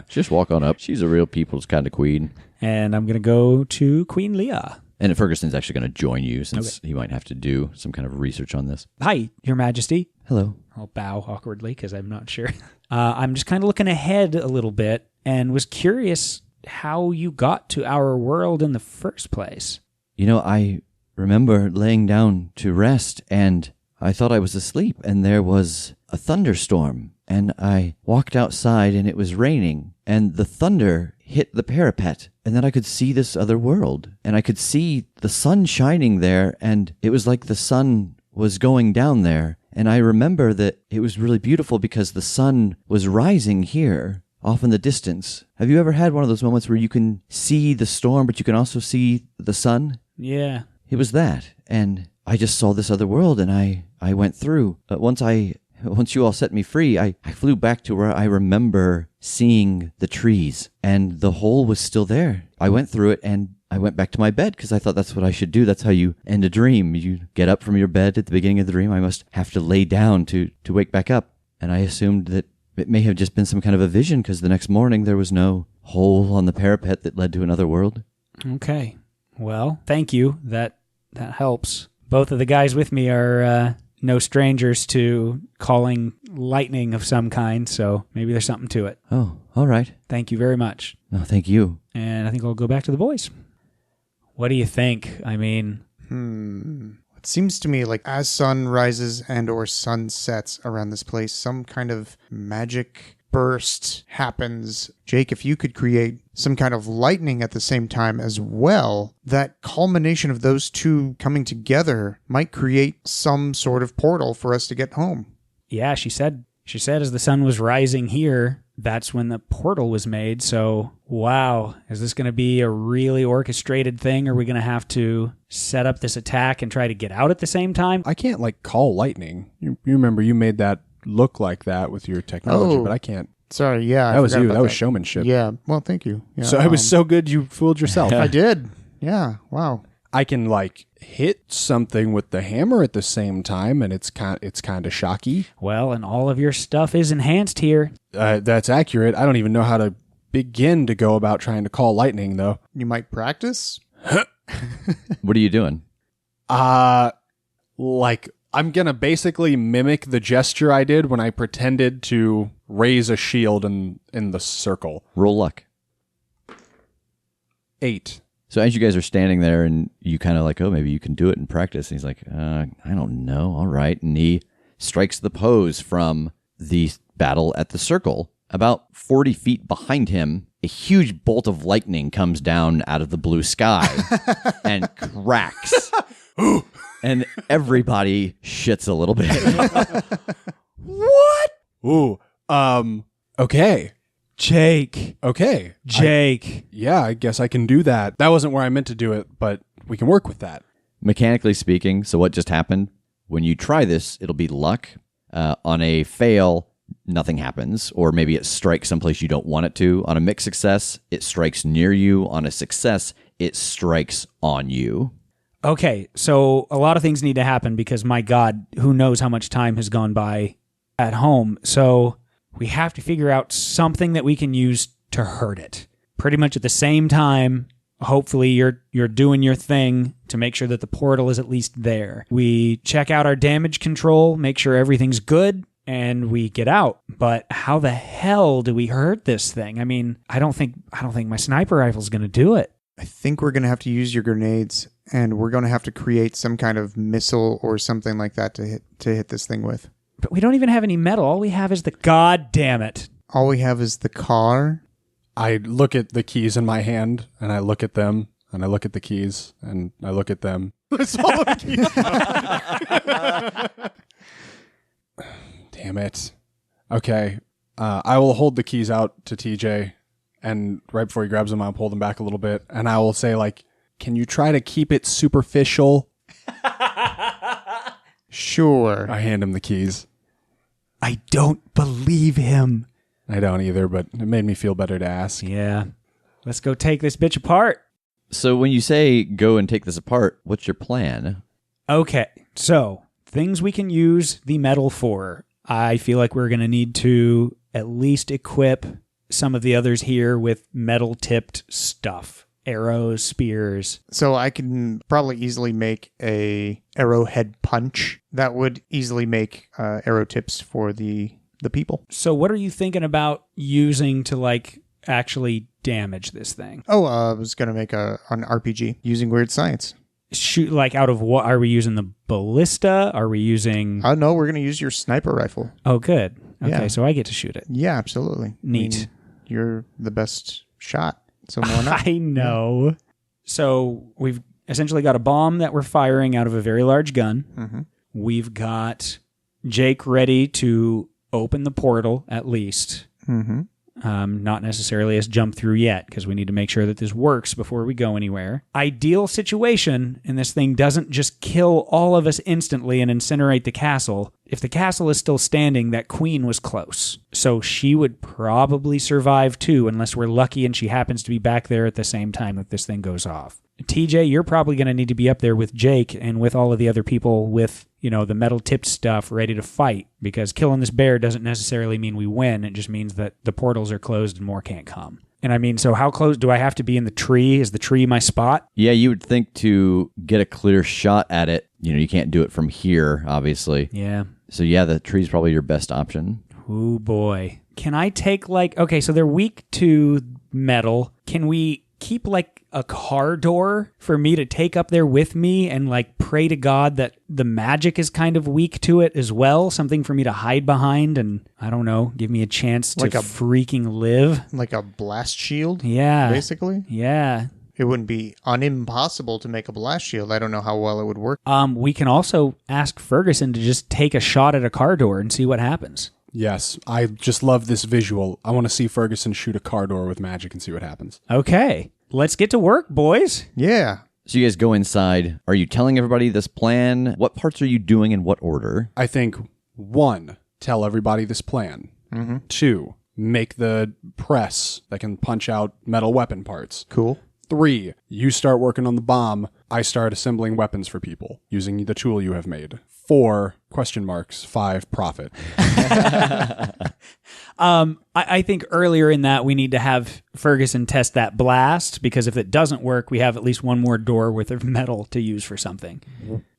Speaker 1: Just walk on up. She's a real people's kind of queen.
Speaker 2: And I'm going to go to Queen Leah.
Speaker 1: And Ferguson's actually going to join you since he might have to do some kind of research on this.
Speaker 2: Hi, Your Majesty.
Speaker 1: Hello.
Speaker 2: I'll bow awkwardly because I'm not sure. I'm just kind of looking ahead a little bit and was curious how you got to our world in the first place.
Speaker 1: You know, I remember laying down to rest, and I thought I was asleep, and there was a thunderstorm, and I walked outside, and it was raining, and the thunder hit the parapet, and then I could see this other world, and I could see the sun shining there, and it was like the sun was going down there, and I remember that it was really beautiful because the sun was rising here, off in the distance. Have you ever had one of those moments where you can see the storm, but you can also see the sun?
Speaker 2: Yeah.
Speaker 1: It was that, and I just saw this other world, and I went through. But once you all set me free, I flew back to where I remember seeing the trees, and the hole was still there. I went through it, and I went back to my bed because I thought that's what I should do. That's how you end a dream. You get up from your bed at the beginning of the dream. I must have to lay down to wake back up. And I assumed that it may have just been some kind of a vision because the next morning there was no hole on the parapet that led to another world.
Speaker 2: Okay. Well, thank you. That helps. Both of the guys with me are no strangers to calling lightning of some kind, so maybe there's something to it.
Speaker 1: Oh, all right.
Speaker 2: Thank you very much.
Speaker 1: No, thank you.
Speaker 2: And I think I'll go back to the boys. What do you think? I mean,
Speaker 3: It seems to me like as sun rises and or sun sets around this place, some kind of magic burst happens. Jake, if you could create some kind of lightning at the same time as well, that culmination of those two coming together might create some sort of portal for us to get home.
Speaker 2: yeah, she said as the sun was rising here, that's when the portal was made. So, wow, is this going to be a really orchestrated thing? Or are we going to have to set up this attack and try to get out at the same time?
Speaker 4: I can't call lightning. You remember you made that look like that with your technology,
Speaker 3: Oh.
Speaker 4: but I can't.
Speaker 3: Sorry, yeah.
Speaker 4: That was
Speaker 3: forgot
Speaker 4: you.
Speaker 3: about
Speaker 4: That was showmanship.
Speaker 3: Yeah, well, thank you. Yeah,
Speaker 4: So it was so good you fooled yourself.
Speaker 3: I did. Yeah, wow.
Speaker 4: I can hit something with the hammer at the same time, and it's kind of shocky.
Speaker 2: Well, and all of your stuff is enhanced here.
Speaker 4: That's accurate. I don't even know how to begin to go about trying to call lightning, though.
Speaker 3: You might practice?
Speaker 1: What are you doing?
Speaker 4: I'm gonna basically mimic the gesture I did when I pretended to raise a shield in the circle.
Speaker 1: Roll luck.
Speaker 4: 8.
Speaker 1: So as you guys are standing there and you kind of oh, maybe you can do it in practice. And he's like, I don't know. All right. And he strikes the pose from the battle at the circle. About 40 feet behind him, a huge bolt of lightning comes down out of the blue sky and cracks. And everybody shits a little bit.
Speaker 4: What? Ooh. Okay.
Speaker 2: Jake.
Speaker 4: Okay.
Speaker 2: Jake.
Speaker 4: Yeah, I guess I can do that. That wasn't where I meant to do it, but we can work with that.
Speaker 1: Mechanically speaking, so what just happened? When you try this, it'll be luck. On a fail, nothing happens. Or maybe it strikes someplace you don't want it to. On a mixed success, it strikes near you. On a success, it strikes on you.
Speaker 2: Okay, so a lot of things need to happen because, my God, who knows how much time has gone by at home. So we have to figure out something that we can use to hurt it. Pretty much at the same time, hopefully you're doing your thing to make sure that the portal is at least there. We check out our damage control, make sure everything's good, and we get out. But how the hell do we hurt this thing? I mean, I don't think my sniper rifle's going to do it.
Speaker 3: I think we're going to have to use your grenades, and we're going to have to create some kind of missile or something like that to hit this thing with.
Speaker 2: But we don't even have any metal. All we have is the... God damn it.
Speaker 3: All we have is the car.
Speaker 4: I look at the keys in my hand, and I look at them, and I look at the keys, and I look at them. That's all the keys. Damn it. Okay. I will hold the keys out to TJ, and right before he grabs them, I'll pull them back a little bit, and I will say, can you try to keep it superficial?
Speaker 3: Sure.
Speaker 4: I hand him the keys.
Speaker 2: I don't believe him.
Speaker 4: I don't either, but it made me feel better to ask.
Speaker 2: Yeah. Let's go take this bitch apart.
Speaker 1: So when you say go and take this apart, what's your plan?
Speaker 2: Okay, so things we can use the metal for. I feel like we're going to need to at least equip some of the others here with metal-tipped stuff. Arrows, spears.
Speaker 3: So I can probably easily make a arrowhead punch. That would easily make arrow tips for the people.
Speaker 2: So what are you thinking about using to, like, actually damage this thing?
Speaker 3: Oh, I was going to make an RPG using weird science.
Speaker 2: Shoot, like, out of what? Are we using the ballista? Are we using...
Speaker 3: No, we're going to use your sniper rifle.
Speaker 2: Oh, good. Okay,
Speaker 3: Yeah.
Speaker 2: so I get to shoot it.
Speaker 3: Yeah, absolutely.
Speaker 2: Neat.
Speaker 3: I mean, you're the best shot, so why not?
Speaker 2: I know. So we've essentially got a bomb that we're firing out of a very large gun.
Speaker 3: Mm-hmm.
Speaker 2: We've got Jake ready to open the portal, at least.
Speaker 3: Mm-hmm.
Speaker 2: Not necessarily as jump through yet, because we need to make sure that this works before we go anywhere. Ideal situation, and this thing doesn't just kill all of us instantly and incinerate the castle. If the castle is still standing, that queen was close. So she would probably survive too, unless we're lucky and she happens to be back there at the same time that this thing goes off. TJ, you're probably going to need to be up there with Jake and with all of the other people with, the metal-tipped stuff ready to fight, because killing this bear doesn't necessarily mean we win. It just means that the portals are closed and more can't come. And I mean, so how close do I have to be in the tree? Is the tree my spot?
Speaker 1: Yeah, you would think to get a clear shot at it, you can't do it from here, obviously.
Speaker 2: Yeah.
Speaker 1: So yeah, the tree's probably your best option.
Speaker 2: Oh boy. Can I take okay, so they're weak to metal. Can we keep a car door for me to take up there with me and pray to God that the magic is kind of weak to it as well? Something for me to hide behind and, I don't know, give me a chance to freaking live.
Speaker 3: Like a blast shield?
Speaker 2: Yeah.
Speaker 3: Basically?
Speaker 2: Yeah.
Speaker 3: It wouldn't be unimpossible to make a blast shield. I don't know how well it would work.
Speaker 2: We can also ask Ferguson to just take a shot at a car door and see what happens.
Speaker 4: Yes, I just love this visual. I want to see Ferguson shoot a car door with magic and see what happens.
Speaker 2: Okay. Let's get to work, boys.
Speaker 3: Yeah.
Speaker 1: So you guys go inside. Are you telling everybody this plan? What parts are you doing in what order?
Speaker 4: I think 1, tell everybody this plan.
Speaker 3: Mm-hmm.
Speaker 4: 2, make the press that can punch out metal weapon parts.
Speaker 3: Cool.
Speaker 4: 3, you start working on the bomb. I start assembling weapons for people using the tool you have made. 4, 5, profit.
Speaker 2: I think earlier in that we need to have Ferguson test that blast, because if it doesn't work, we have at least one more door worth of metal to use for something.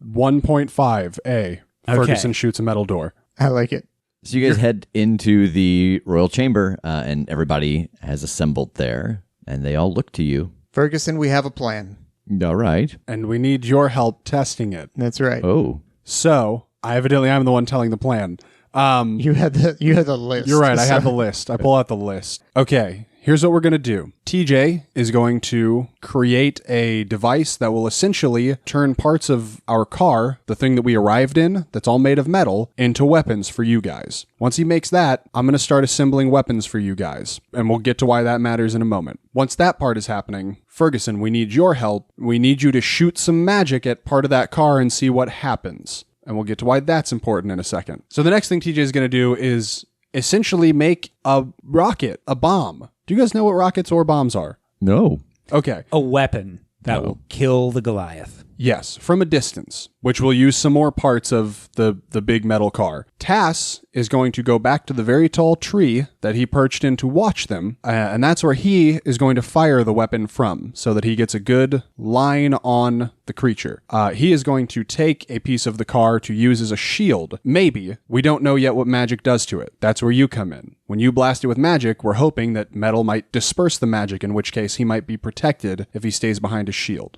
Speaker 4: 1.5, Ferguson shoots a metal door.
Speaker 3: I like it.
Speaker 1: So you guys head into the royal chamber, and everybody has assembled there, and they all look to you.
Speaker 3: Ferguson, we have a plan.
Speaker 1: All right.
Speaker 4: And we need your help testing it.
Speaker 3: That's right.
Speaker 1: Oh.
Speaker 4: So, I'm the one telling the plan.
Speaker 3: You had the list.
Speaker 4: You're right. I have the list. I pull out the list. Okay. Here's what we're going to do. TJ is going to create a device that will essentially turn parts of our car, the thing that we arrived in, that's all made of metal, into weapons for you guys. Once he makes that, I'm going to start assembling weapons for you guys. And we'll get to why that matters in a moment. Once that part is happening, Ferguson, we need your help. We need you to shoot some magic at part of that car and see what happens. And we'll get to why that's important in a second. So the next thing TJ is going to do is essentially make a rocket, a bomb. Do you guys know what rockets or bombs are?
Speaker 1: No.
Speaker 4: Okay.
Speaker 2: A weapon that will kill the Goliath.
Speaker 4: Yes, from a distance, which will use some more parts of the big metal car. Tass is going to go back to the very tall tree that he perched in to watch them, and that's where he is going to fire the weapon from, so that he gets a good line on the creature. He is going to take a piece of the car to use as a shield. Maybe. We don't know yet what magic does to it. That's where you come in. When you blast it with magic, we're hoping that metal might disperse the magic, in which case he might be protected if he stays behind a shield.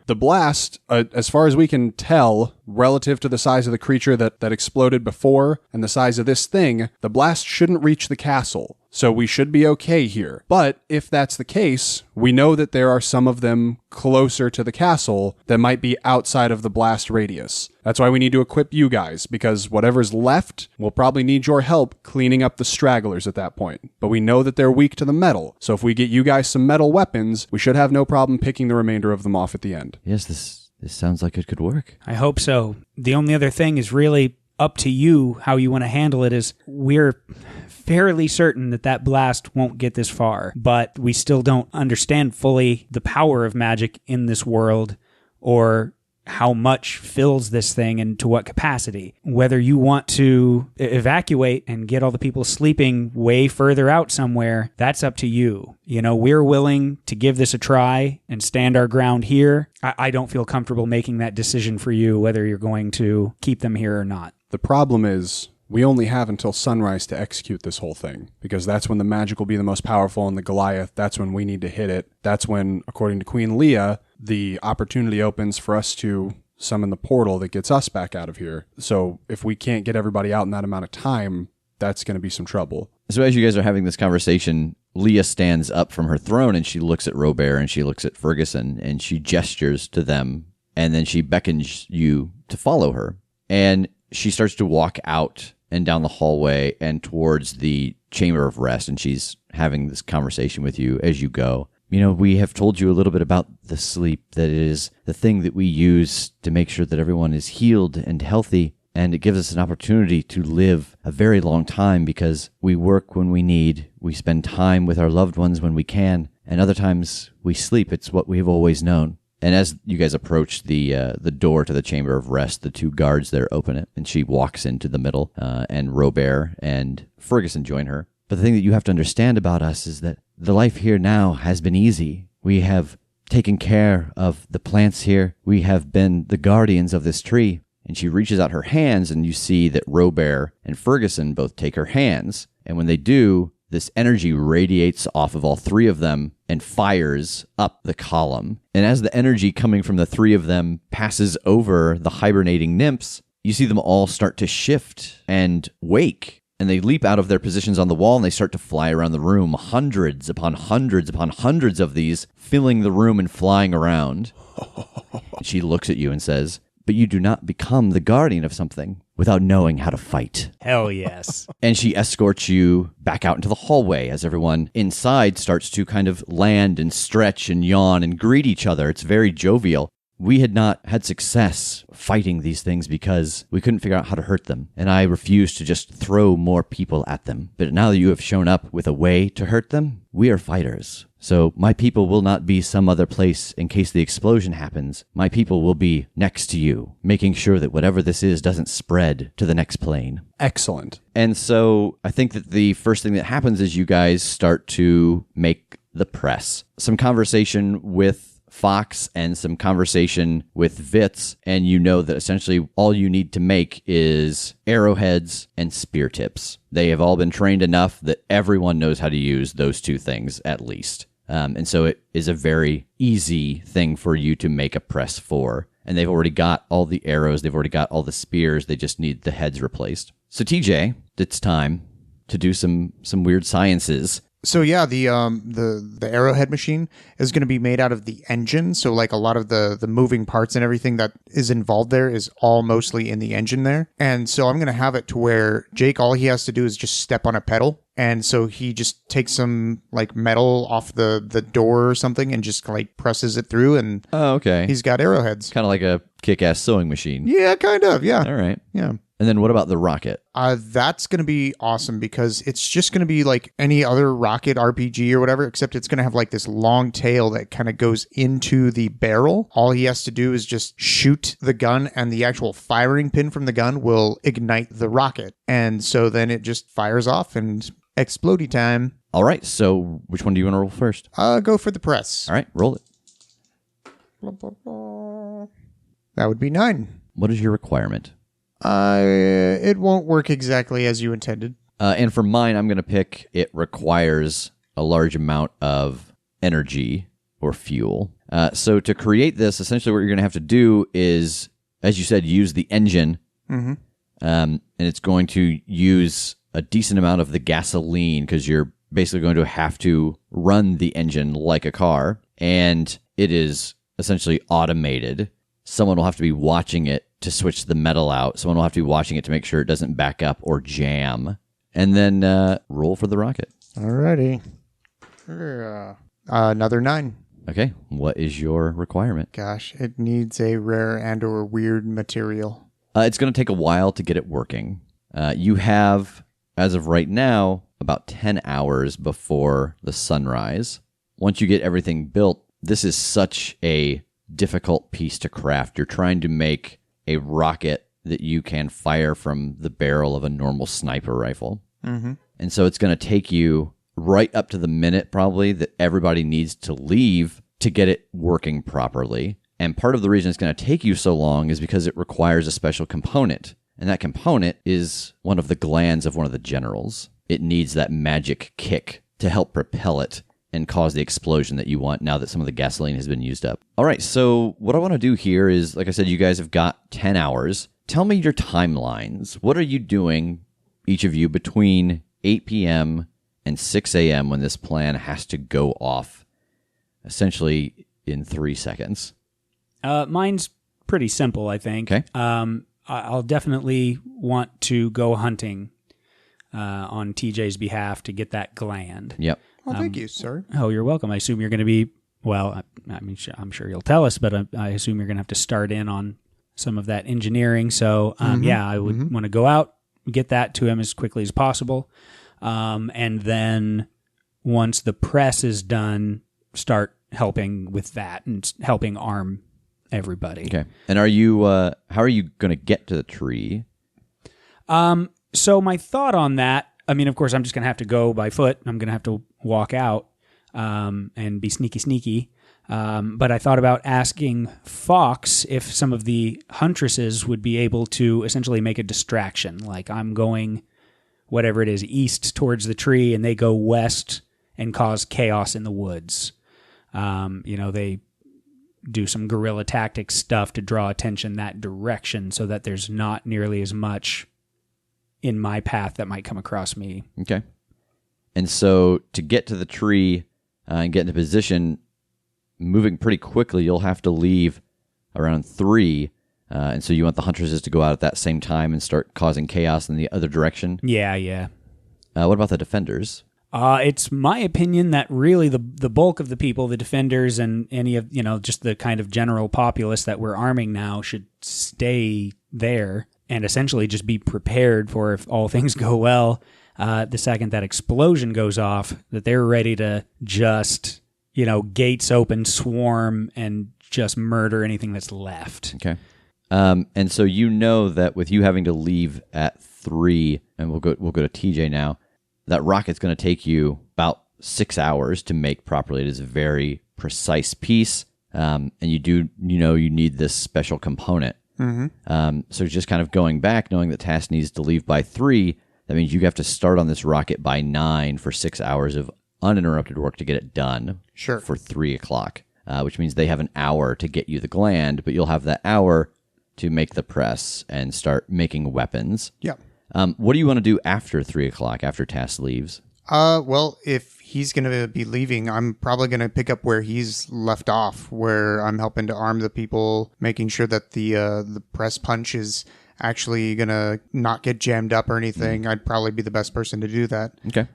Speaker 4: The blast, as far as we can tell, relative to the size of the creature that exploded before and the size of this thing, the blast shouldn't reach the castle. So we should be okay here. But if that's the case, we know that there are some of them closer to the castle that might be outside of the blast radius. That's why we need to equip you guys, because whatever's left will probably need your help cleaning up the stragglers at that point. But we know that they're weak to the metal, so if we get you guys some metal weapons, we should have no problem picking the remainder of them off at the end.
Speaker 1: Yes, this sounds like it could work.
Speaker 2: I hope so. The only other thing is really up to you how you want to handle it. Is we're fairly certain that blast won't get this far, but we still don't understand fully the power of magic in this world, or how much fills this thing and to what capacity. Whether you want to evacuate and get all the people sleeping way further out somewhere, that's up to you. You know, we're willing to give this a try and stand our ground here. I don't feel comfortable making that decision for you, whether you're going to keep them here or not.
Speaker 4: The problem is we only have until sunrise to execute this whole thing, because that's when the magic will be the most powerful, and the Goliath, that's when we need to hit it. That's when, according to Queen Leah, the opportunity opens for us to summon the portal that gets us back out of here. So if we can't get everybody out in that amount of time, that's going to be some trouble.
Speaker 1: So as you guys are having this conversation, Leah stands up from her throne and she looks at Robert and she looks at Ferguson and she gestures to them, and then she beckons you to follow her. And she starts to walk out and down the hallway and towards the chamber of rest, and she's having this conversation with you as you go. You know, we have told you a little bit about the sleep, that it is the thing that we use to make sure that everyone is healed and healthy, and it gives us an opportunity to live a very long time because we work when we need, we spend time with our loved ones when we can, and other times we sleep. It's what we have always known. And as you guys approach the door to the chamber of rest, the two guards there open it, and she walks into the middle, and Robert and Ferguson join her. But the thing that you have to understand about us is that the life here now has been easy. We have taken care of the plants here. We have been the guardians of this tree. And she reaches out her hands, and you see that Robert and Ferguson both take her hands. And when they do, this energy radiates off of all three of them and fires up the column. And as the energy coming from the three of them passes over the hibernating nymphs, you see them all start to shift and wake. And they leap out of their positions on the wall and they start to fly around the room, hundreds upon hundreds upon hundreds of these, filling the room and flying around. And she looks at you and says, "But you do not become the guardian of something without knowing how to fight."
Speaker 2: Hell yes.
Speaker 1: And she escorts you back out into the hallway as everyone inside starts to kind of land and stretch and yawn and greet each other. It's very jovial. We had not had success fighting these things because we couldn't figure out how to hurt them. And I refused to just throw more people at them. But now that you have shown up with a way to hurt them, we are fighters. So my people will not be some other place in case the explosion happens. My people will be next to you, making sure that whatever this is doesn't spread to the next plane.
Speaker 4: Excellent.
Speaker 1: And so I think that the first thing that happens is you guys start to make the press. Some conversation with Fox and some conversation with Vitz, and you know that essentially all you need to make is arrowheads and spear tips. They have all been trained enough that everyone knows how to use those two things at least. And so it is a very easy thing for you to make a press for. And they've already got all the arrows, they've already got all the spears, they just need the heads replaced. So TJ, it's time to do some weird sciences.
Speaker 3: So yeah, the arrowhead machine is going to be made out of the engine. So like a lot of the moving parts and everything that is involved there is all mostly in the engine there. And so I'm going to have it to where Jake, all he has to do is just step on a pedal. And so he just takes some like metal off the door or something and just like presses it through, and
Speaker 1: okay,
Speaker 3: he's got arrowheads.
Speaker 1: Kind of like a kick-ass sewing machine.
Speaker 3: Yeah, kind of. Yeah.
Speaker 1: All right.
Speaker 3: Yeah.
Speaker 1: And then what about the rocket?
Speaker 3: That's going to be awesome because it's just going to be like any other rocket RPG or whatever, except it's going to have like this long tail that kind of goes into the barrel. All he has to do is just shoot the gun, and the actual firing pin from the gun will ignite the rocket. And so then it just fires off and explodey time.
Speaker 1: All right. So which one do you want to roll first?
Speaker 3: Go for the press.
Speaker 1: All right. Roll it.
Speaker 3: Blah, blah, blah. That would be 9.
Speaker 1: What is your requirement?
Speaker 3: It won't work exactly as you intended.
Speaker 1: And for mine, I'm going to pick it requires a large amount of energy or fuel. So to create this, essentially what you're going to have to do is, as you said, use the engine.
Speaker 3: Mm-hmm.
Speaker 1: And it's going to use a decent amount of the gasoline because you're basically going to have to run the engine like a car. And it is essentially automated. Someone will have to be watching it to switch the metal out. Someone will have to be watching it to make sure it doesn't back up or jam. And then roll for the rocket.
Speaker 3: Alrighty. Another 9.
Speaker 1: Okay. What is your requirement?
Speaker 3: Gosh, it needs a rare and or weird material.
Speaker 1: It's going to take a while to get it working. You have, as of right now, about 10 hours before the sunrise. Once you get everything built, this is such a difficult piece to craft. You're trying to make a rocket that you can fire from the barrel of a normal sniper rifle.
Speaker 3: Mm-hmm.
Speaker 1: And so it's going to take you right up to the minute probably that everybody needs to leave to get it working properly. And part of the reason it's going to take you so long is because it requires a special component. And that component is one of the glands of one of the generals. It needs that magic kick to help propel it and cause the explosion that you want now that some of the gasoline has been used up. All right, so what I want to do here is, like I said, you guys have got 10 hours. Tell me your timelines. What are you doing, each of you, between 8 p.m. and 6 a.m. when this plan has to go off, essentially in 3 seconds?
Speaker 2: Mine's pretty simple, I think.
Speaker 1: Okay.
Speaker 2: I'll definitely want to go hunting on TJ's behalf to get that gland.
Speaker 1: Yep.
Speaker 3: Well, thank you, sir.
Speaker 2: Oh, you're welcome. I assume you're going to be, well, I mean, I'm sure you'll tell us, but I assume you're going to have to start in on some of that engineering. So, yeah, I would want to go out, get that to him as quickly as possible. And then once the press is done, start helping with that and helping arm everybody.
Speaker 1: Okay. And are you, how are you going to get to the tree?
Speaker 2: So my thought on that, I mean, of course, I'm just going to have to go by foot. I'm going to have to walk out and be sneaky. But I thought about asking Fox if some of the huntresses would be able to essentially make a distraction. Like I'm going, whatever it is, east towards the tree, and they go west and cause chaos in the woods. They do some guerrilla tactics stuff to draw attention that direction so that there's not nearly as much in my path that might come across me.
Speaker 1: Okay. And so to get to the tree and get into position, moving pretty quickly, you'll have to leave around 3. And so you want the huntresses to go out at that same time and start causing chaos in the other direction?
Speaker 2: Yeah.
Speaker 1: What about the defenders?
Speaker 2: It's my opinion that really the bulk of the people, the defenders and any of, just the kind of general populace that we're arming now should stay there and essentially just be prepared for, if all things go well, the second that explosion goes off, that they're ready to just, gates open, swarm, and just murder anything that's left.
Speaker 1: Okay. And so that with you having to leave at 3, and we'll go to TJ now, that rocket's going to take you about 6 hours to make properly. It is a very precise piece, and you need this special component. Mm-hmm. So just kind of going back, knowing that Tass needs to leave by 3, that means you have to start on this rocket by 9 for 6 hours of uninterrupted work to get it done.
Speaker 3: Sure.
Speaker 1: For 3 o'clock, which means they have an hour to get you the gland, but you'll have that hour to make the press and start making weapons.
Speaker 3: Yeah.
Speaker 1: What do you want to do after 3 o'clock, after Tass leaves?
Speaker 3: Well, if he's going to be leaving, I'm probably going to pick up where he's left off, where I'm helping to arm the people, making sure that the press punch is actually going to not get jammed up or anything. I'd probably be the best person to do that.
Speaker 1: Okay.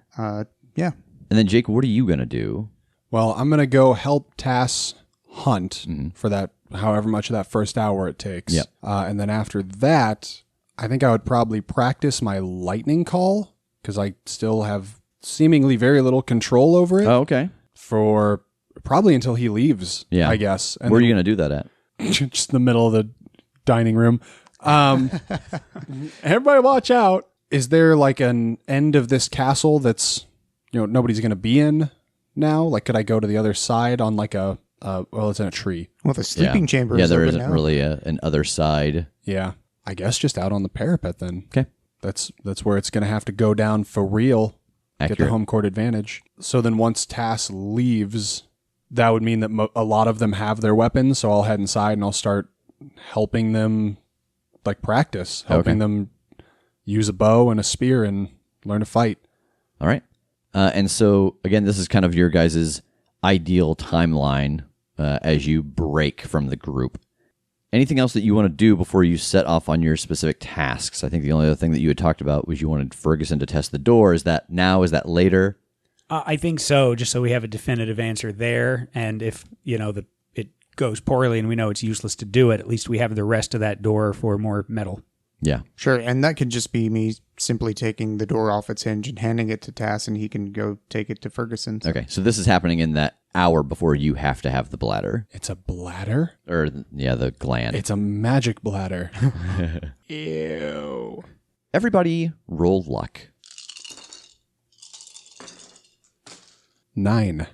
Speaker 3: Yeah.
Speaker 1: And then, Jake, what are you going to do?
Speaker 4: Well, I'm going to go help Tass hunt for that, however much of that first hour it takes.
Speaker 1: Yep.
Speaker 4: And then after that, I think I would probably practice my lightning call because I still have seemingly very little control over it.
Speaker 1: Oh, okay.
Speaker 4: For probably until he leaves,
Speaker 1: Yeah.
Speaker 4: I guess. And
Speaker 1: Where are you going to do that at?
Speaker 4: just in the middle of the dining room. Everybody watch out. Is there like an end of this castle that's, nobody's going to be in now? Like, could I go to the other side on like it's in a tree.
Speaker 3: Well, the sleeping chamber is
Speaker 1: there
Speaker 3: open
Speaker 1: isn't
Speaker 3: now.
Speaker 1: really an other side.
Speaker 4: Yeah. I guess just out on the parapet then.
Speaker 1: Okay.
Speaker 4: That's where it's going to have to go down for real.
Speaker 1: Accurate.
Speaker 4: Get the home court advantage. So then once Tass leaves, that would mean that a lot of them have their weapons. So I'll head inside and I'll start helping them practice, helping them use a bow and a spear and learn to fight.
Speaker 1: All right. And so, again, this is kind of your guys' ideal timeline as you break from the group. Anything else that you want to do before you set off on your specific tasks? I think the only other thing that you had talked about was you wanted Ferguson to test the door. Is that now? Is that later?
Speaker 2: I think so, just so we have a definitive answer there. And if, it goes poorly and we know it's useless to do it, at least we have the rest of that door for more metal
Speaker 1: Yeah.
Speaker 3: Sure, and that could just be me simply taking the door off its hinge and handing it to Tass, and he can go take it to Ferguson.
Speaker 1: Okay, so this is happening in that hour before you have to have the bladder.
Speaker 4: It's a bladder?
Speaker 1: Or, yeah, the gland.
Speaker 4: It's a magic bladder. Ew.
Speaker 1: Everybody roll luck.
Speaker 4: 9.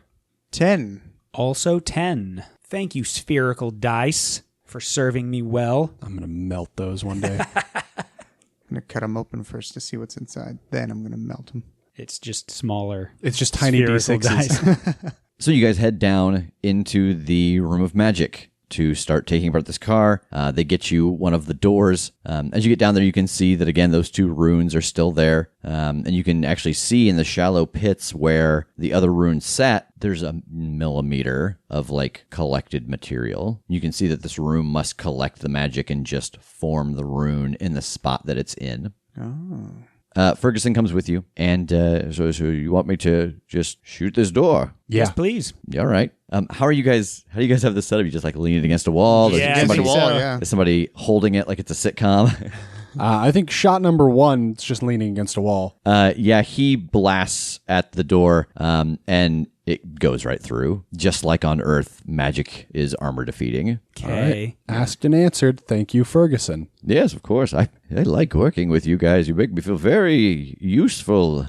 Speaker 3: 10.
Speaker 2: Also 10. Thank you, spherical dice, for serving me well.
Speaker 4: I'm going to melt those one day.
Speaker 3: I'm going to cut them open first to see what's inside. Then I'm going to melt them.
Speaker 2: It's just smaller.
Speaker 4: It's just tiny
Speaker 2: spherical
Speaker 4: D6s.
Speaker 2: dice.
Speaker 1: So you guys head down into the room of magic to start taking apart this car. They get you one of the doors. As you get down there, you can see that, again, those 2 runes are still there. And you can actually see in the shallow pits where the other runes sat, there's a millimeter of, like, collected material. You can see that this room must collect the magic and just form the rune in the spot that it's in.
Speaker 3: Oh.
Speaker 1: Ferguson comes with you, and so you want me to just shoot this door?
Speaker 2: Yes, please.
Speaker 1: Yeah, all right. How do you guys have this set up? You just like lean it against a wall?
Speaker 2: Yeah,
Speaker 3: Against the
Speaker 2: think
Speaker 3: wall,
Speaker 2: so.
Speaker 3: yeah.
Speaker 1: Is somebody holding it like it's a sitcom?
Speaker 4: I think shot number 1 is just leaning against a wall.
Speaker 1: Yeah, he blasts at the door, and it goes right through. Just like on Earth, magic is armor defeating.
Speaker 2: Okay.
Speaker 4: Asked and answered. Thank you, Ferguson.
Speaker 1: Yes, of course. I like working with you guys. You make me feel very useful.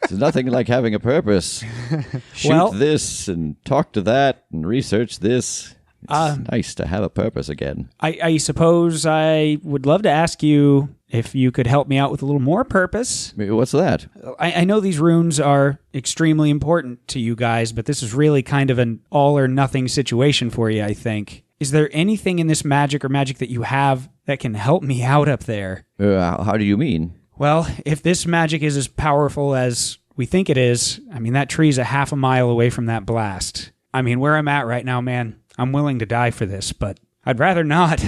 Speaker 1: There's nothing like having a purpose. Shoot this and talk to that and research this. It's nice to have a purpose again.
Speaker 2: I suppose I would love to ask you if you could help me out with a little more purpose.
Speaker 1: What's that?
Speaker 2: I know these runes are extremely important to you guys, but this is really kind of an all or nothing situation for you, I think. Is there anything in this magic or magic that you have that can help me out up there?
Speaker 1: How do you mean?
Speaker 2: Well, if this magic is as powerful as we think it is, I mean, that tree's a half a mile away from that blast. I mean, where I'm at right now, man, I'm willing to die for this, but I'd rather not.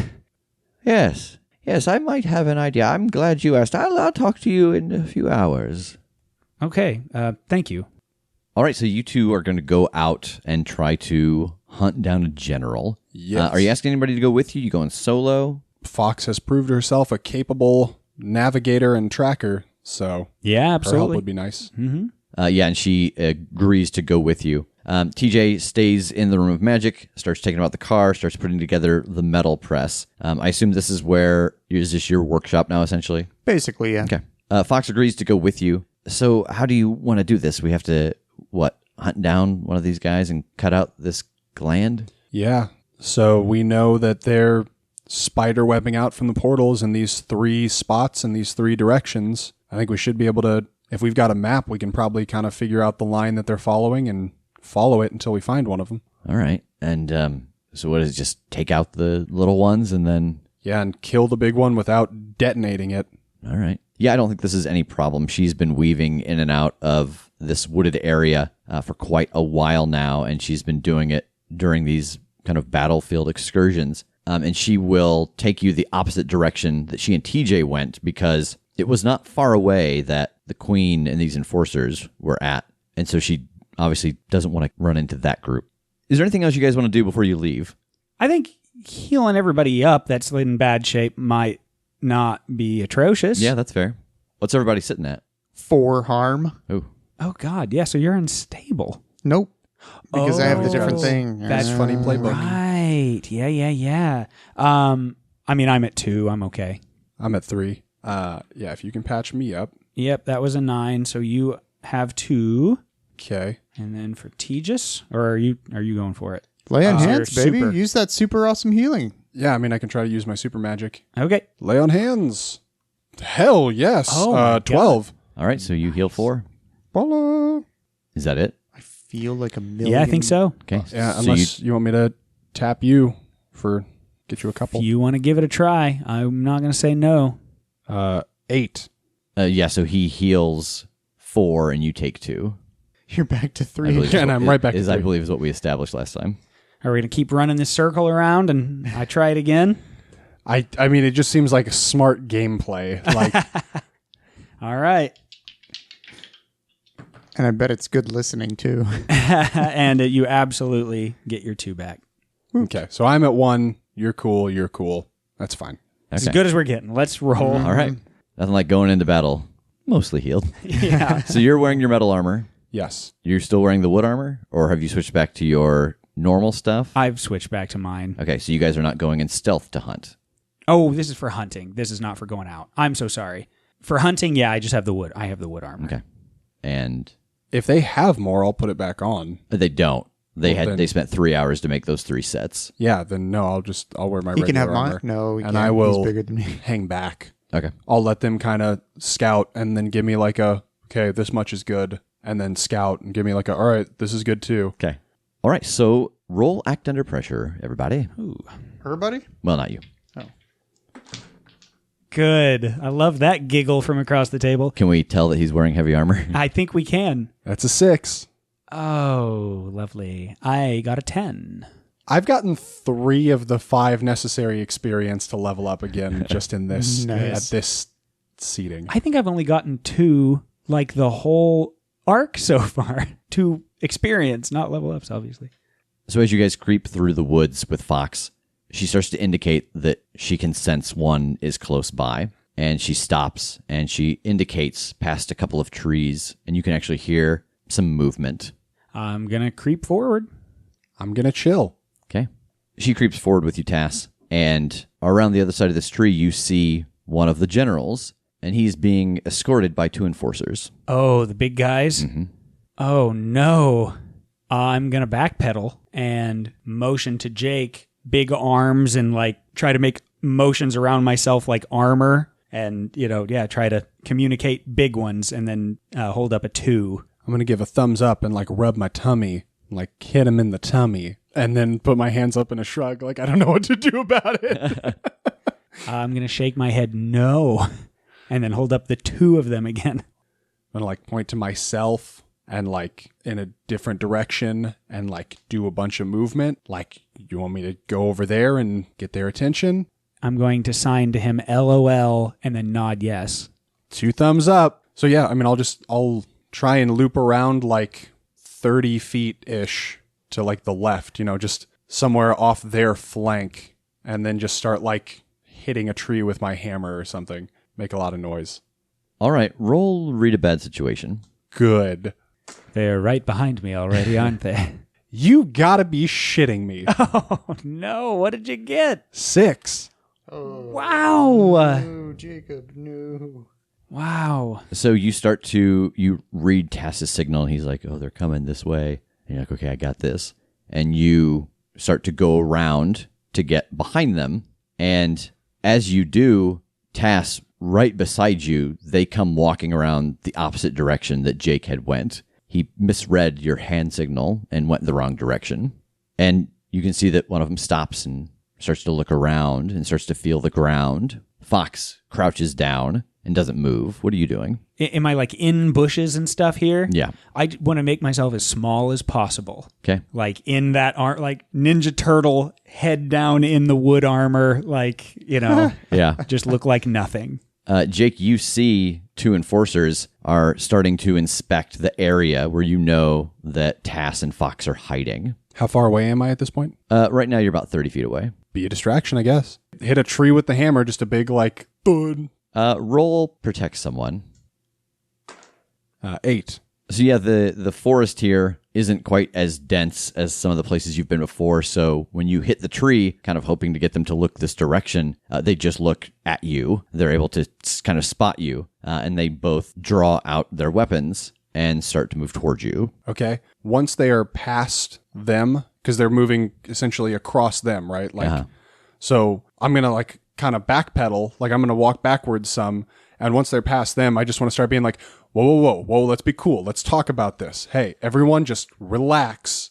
Speaker 1: Yes, I might have an idea. I'm glad you asked. I'll talk to you in a few hours.
Speaker 2: Okay, thank you.
Speaker 1: All right, so you two are going to go out and try to hunt down a general.
Speaker 4: Yes.
Speaker 1: Are you asking anybody to go with you? You going solo?
Speaker 4: Fox has proved herself a capable navigator and tracker, so
Speaker 2: Yeah,
Speaker 4: her help
Speaker 2: absolutely.
Speaker 4: would be nice.
Speaker 1: Yeah, and she agrees to go with you. TJ stays in the room of magic, starts taking about the car, starts putting together the metal press. I assume this is this your workshop now, essentially?
Speaker 3: Basically, yeah.
Speaker 1: Okay. Fox agrees to go with you. So how do you want to do this? We have to, hunt down one of these guys and cut out this gland?
Speaker 4: Yeah. So we know that they're spider webbing out from the portals in these 3 spots in these 3 directions. I think we should be able to, if we've got a map, we can probably kind of figure out the line that they're following and follow it until we find one of them.
Speaker 1: All right. And so what is it, just take out the little ones and then...
Speaker 4: Yeah, and kill the big one without detonating it.
Speaker 1: All right. Yeah, I don't think this is any problem. She's been weaving in and out of this wooded area for quite a while now, and she's been doing it during these kind of battlefield excursions. And she will take you the opposite direction that she and TJ went, because it was not far away that the queen and these enforcers were at. And so she obviously doesn't want to run into that group. Is there anything else you guys want to do before you leave?
Speaker 2: I think healing everybody up that's in bad shape might not be atrocious.
Speaker 1: Yeah, that's fair. What's everybody sitting at?
Speaker 3: 4 harm.
Speaker 1: Oh,
Speaker 2: Oh, God. Yeah, so you're unstable.
Speaker 3: Nope. Because I have the different
Speaker 2: Oh,
Speaker 3: thing.
Speaker 2: that's
Speaker 4: funny playbook.
Speaker 2: Right. Yeah. I mean, I'm at 2. I'm okay.
Speaker 4: I'm at 3. Yeah, if you can patch me up.
Speaker 2: Yep, that was a 9. So you have 2.
Speaker 4: Okay.
Speaker 2: And then for Tejas, or are you going for it?
Speaker 3: Lay on
Speaker 2: Your
Speaker 3: hands, baby.
Speaker 2: super.
Speaker 3: Use that super awesome healing.
Speaker 4: Yeah, I mean, I can try to use my super magic.
Speaker 2: Okay.
Speaker 4: Lay on hands. Hell yes.
Speaker 2: Oh my God.
Speaker 4: 12.
Speaker 1: all right. So you heal 4.
Speaker 4: Voila.
Speaker 1: Is that it?
Speaker 3: I feel like a million.
Speaker 2: Yeah, I think so.
Speaker 1: Okay.
Speaker 4: Yeah,
Speaker 1: so
Speaker 4: unless you want me to tap you for get you a couple.
Speaker 2: If you want to give it a try, I'm not going to say no.
Speaker 4: 8.
Speaker 1: yeah, so he heals 4 and you take 2.
Speaker 3: You're back to
Speaker 1: I
Speaker 3: 3.
Speaker 1: believe
Speaker 4: Yeah, and I'm right back to
Speaker 1: I
Speaker 4: 3.
Speaker 1: believe is what we established last time.
Speaker 2: Are we going to keep running this circle around and I try it again?
Speaker 4: I mean, it just seems like a smart gameplay. Like,
Speaker 2: All right.
Speaker 3: And I bet it's good listening, too.
Speaker 2: And you absolutely get your 2 back.
Speaker 4: okay, so I'm at 1. You're cool. That's fine.
Speaker 2: As
Speaker 1: Okay.
Speaker 2: good as we're getting. Let's roll.
Speaker 1: All right. Nothing like going into battle mostly healed.
Speaker 2: Yeah.
Speaker 1: So you're wearing your metal armor.
Speaker 4: Yes.
Speaker 1: You're still wearing the wood armor, or have you switched back to your normal stuff?
Speaker 2: I've switched back to mine.
Speaker 1: Okay, so you guys are not going in stealth to hunt.
Speaker 2: Oh, this is for hunting. This is not for going out. I'm so sorry. For hunting, yeah, I just have the wood. I have the wood armor.
Speaker 1: Okay. And
Speaker 4: If they have more, I'll put it back on.
Speaker 1: they don't.
Speaker 4: Well,
Speaker 1: They spent 3 hours to make those 3 sets.
Speaker 4: Yeah, then no, I'll wear my
Speaker 3: He
Speaker 4: regular
Speaker 3: can have
Speaker 4: armor.
Speaker 3: mine. No, he
Speaker 4: and
Speaker 3: can't.
Speaker 4: I will
Speaker 3: He's bigger than me.
Speaker 4: hang back.
Speaker 1: Okay.
Speaker 4: I'll let them kind of scout and then give me like okay, this much is good. And then scout and give me like all right, this is good too.
Speaker 1: Okay. All right, so roll act under pressure, everybody.
Speaker 2: Ooh.
Speaker 3: Her buddy?
Speaker 1: Well, not you.
Speaker 2: Good. I love that giggle from across the table.
Speaker 1: Can we tell that he's wearing heavy armor?
Speaker 2: I think we can.
Speaker 4: That's a 6.
Speaker 2: Oh, lovely. I got a 10.
Speaker 4: I've gotten 3 of the 5 necessary experience to level up again just in this
Speaker 3: Nice.
Speaker 4: at this seating.
Speaker 2: I think I've only gotten 2, like the whole arc so far. 2 experience, not level ups, obviously.
Speaker 1: So as you guys creep through the woods with Fox, she starts to indicate that she can sense one is close by, and she stops and she indicates past a couple of trees, and you can actually hear some movement.
Speaker 2: I'm going to creep forward.
Speaker 4: I'm gonna chill.
Speaker 1: Okay. She creeps forward with you, Tass, and around the other side of this tree, you see one of the generals, and he's being escorted by 2 enforcers.
Speaker 2: Oh, the big guys?
Speaker 1: Mm-hmm.
Speaker 2: Oh, no. I'm going to backpedal and motion to Jake, big arms, and like try to make motions around myself like armor and, try to communicate big ones and then hold up a 2.
Speaker 4: I'm gonna give a thumbs up and like rub my tummy, like hit him in the tummy, and then put my hands up in a shrug, like I don't know what to do about it.
Speaker 2: I'm going to shake my head no and then hold up the 2 of them again.
Speaker 4: I'm gonna like point to myself and like in a different direction and like do a bunch of movement. Like, you want me to go over there and get their attention?
Speaker 2: I'm going to sign to him LOL and then nod yes.
Speaker 4: 2 thumbs up. So yeah, I mean, I'll try and loop around like 30 feet-ish to like the left, just somewhere off their flank, and then just start like hitting a tree with my hammer or something. Make a lot of noise.
Speaker 1: All right, roll read a bad situation.
Speaker 4: Good.
Speaker 2: They're right behind me already, aren't they?
Speaker 4: You gotta be shitting me.
Speaker 2: Oh, no. What did you get?
Speaker 4: 6.
Speaker 2: Wow.
Speaker 3: Oh, Jacob, no.
Speaker 2: Wow.
Speaker 1: So you read Tass's signal, and he's like, oh, they're coming this way. And you're like, okay, I got this. And you start to go around to get behind them. And as you do, Tass, right beside you, they come walking around the opposite direction that Jake had went. He misread your hand signal and went the wrong direction. And you can see that one of them stops and starts to look around and starts to feel the ground. Fox crouches down and doesn't move. What are you doing?
Speaker 2: Am I like in bushes and stuff here?
Speaker 1: Yeah.
Speaker 2: I want to make myself as small as possible.
Speaker 1: Okay.
Speaker 2: Like in that like Ninja Turtle, head down in the wood armor, like,
Speaker 1: Yeah.
Speaker 2: just look like nothing.
Speaker 1: Jake, you see 2 enforcers are starting to inspect the area where you know that Tass and Fox are hiding.
Speaker 4: How far away am I at this point?
Speaker 1: Right now, you're about 30 feet away.
Speaker 4: Be a distraction, I guess. Hit a tree with the hammer, just a big like thud.
Speaker 1: Roll protect someone.
Speaker 4: 8.
Speaker 1: So yeah, the forest here isn't quite as dense as some of the places you've been before. So when you hit the tree, kind of hoping to get them to look this direction, they just look at you. They're able to kind of spot you, and they both draw out their weapons and start to move towards you.
Speaker 4: Okay. Once they are past them, because they're moving essentially across them, right? Like, so I'm gonna like kind of backpedal, like I'm gonna walk backwards some, and once they're past them, I just want to start being like, whoa, let's be cool. Let's talk about this. Hey, everyone, just relax.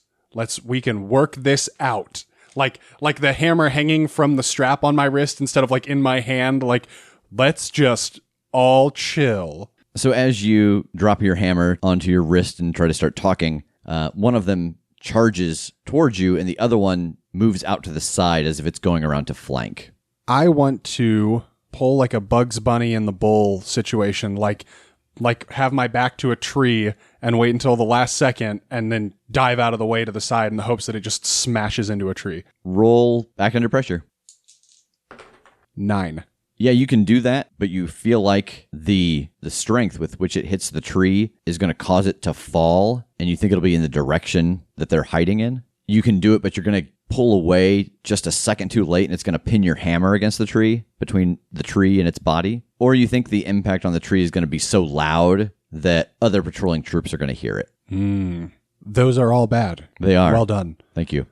Speaker 4: We can work this out. Like the hammer hanging from the strap on my wrist instead of like in my hand. Like, let's just all chill.
Speaker 1: So as you drop your hammer onto your wrist and try to start talking, one of them charges towards you and the other one moves out to the side as if it's going around to flank.
Speaker 4: I want to pull like a Bugs Bunny and the Bull situation, like have my back to a tree and wait until the last second and then dive out of the way to the side in the hopes that it just smashes into a tree.
Speaker 1: Roll back under pressure.
Speaker 4: 9.
Speaker 1: Yeah, you can do that, but you feel like the strength with which it hits the tree is going to cause it to fall, and you think it'll be in the direction that they're hiding in. You can do it, but you're going to pull away just a second too late, and it's going to pin your hammer against the tree, between the tree and its body. Or you think the impact on the tree is going to be so loud that other patrolling troops are going to hear it.
Speaker 4: Those are all bad.
Speaker 1: They are.
Speaker 4: Well done.
Speaker 1: Thank you.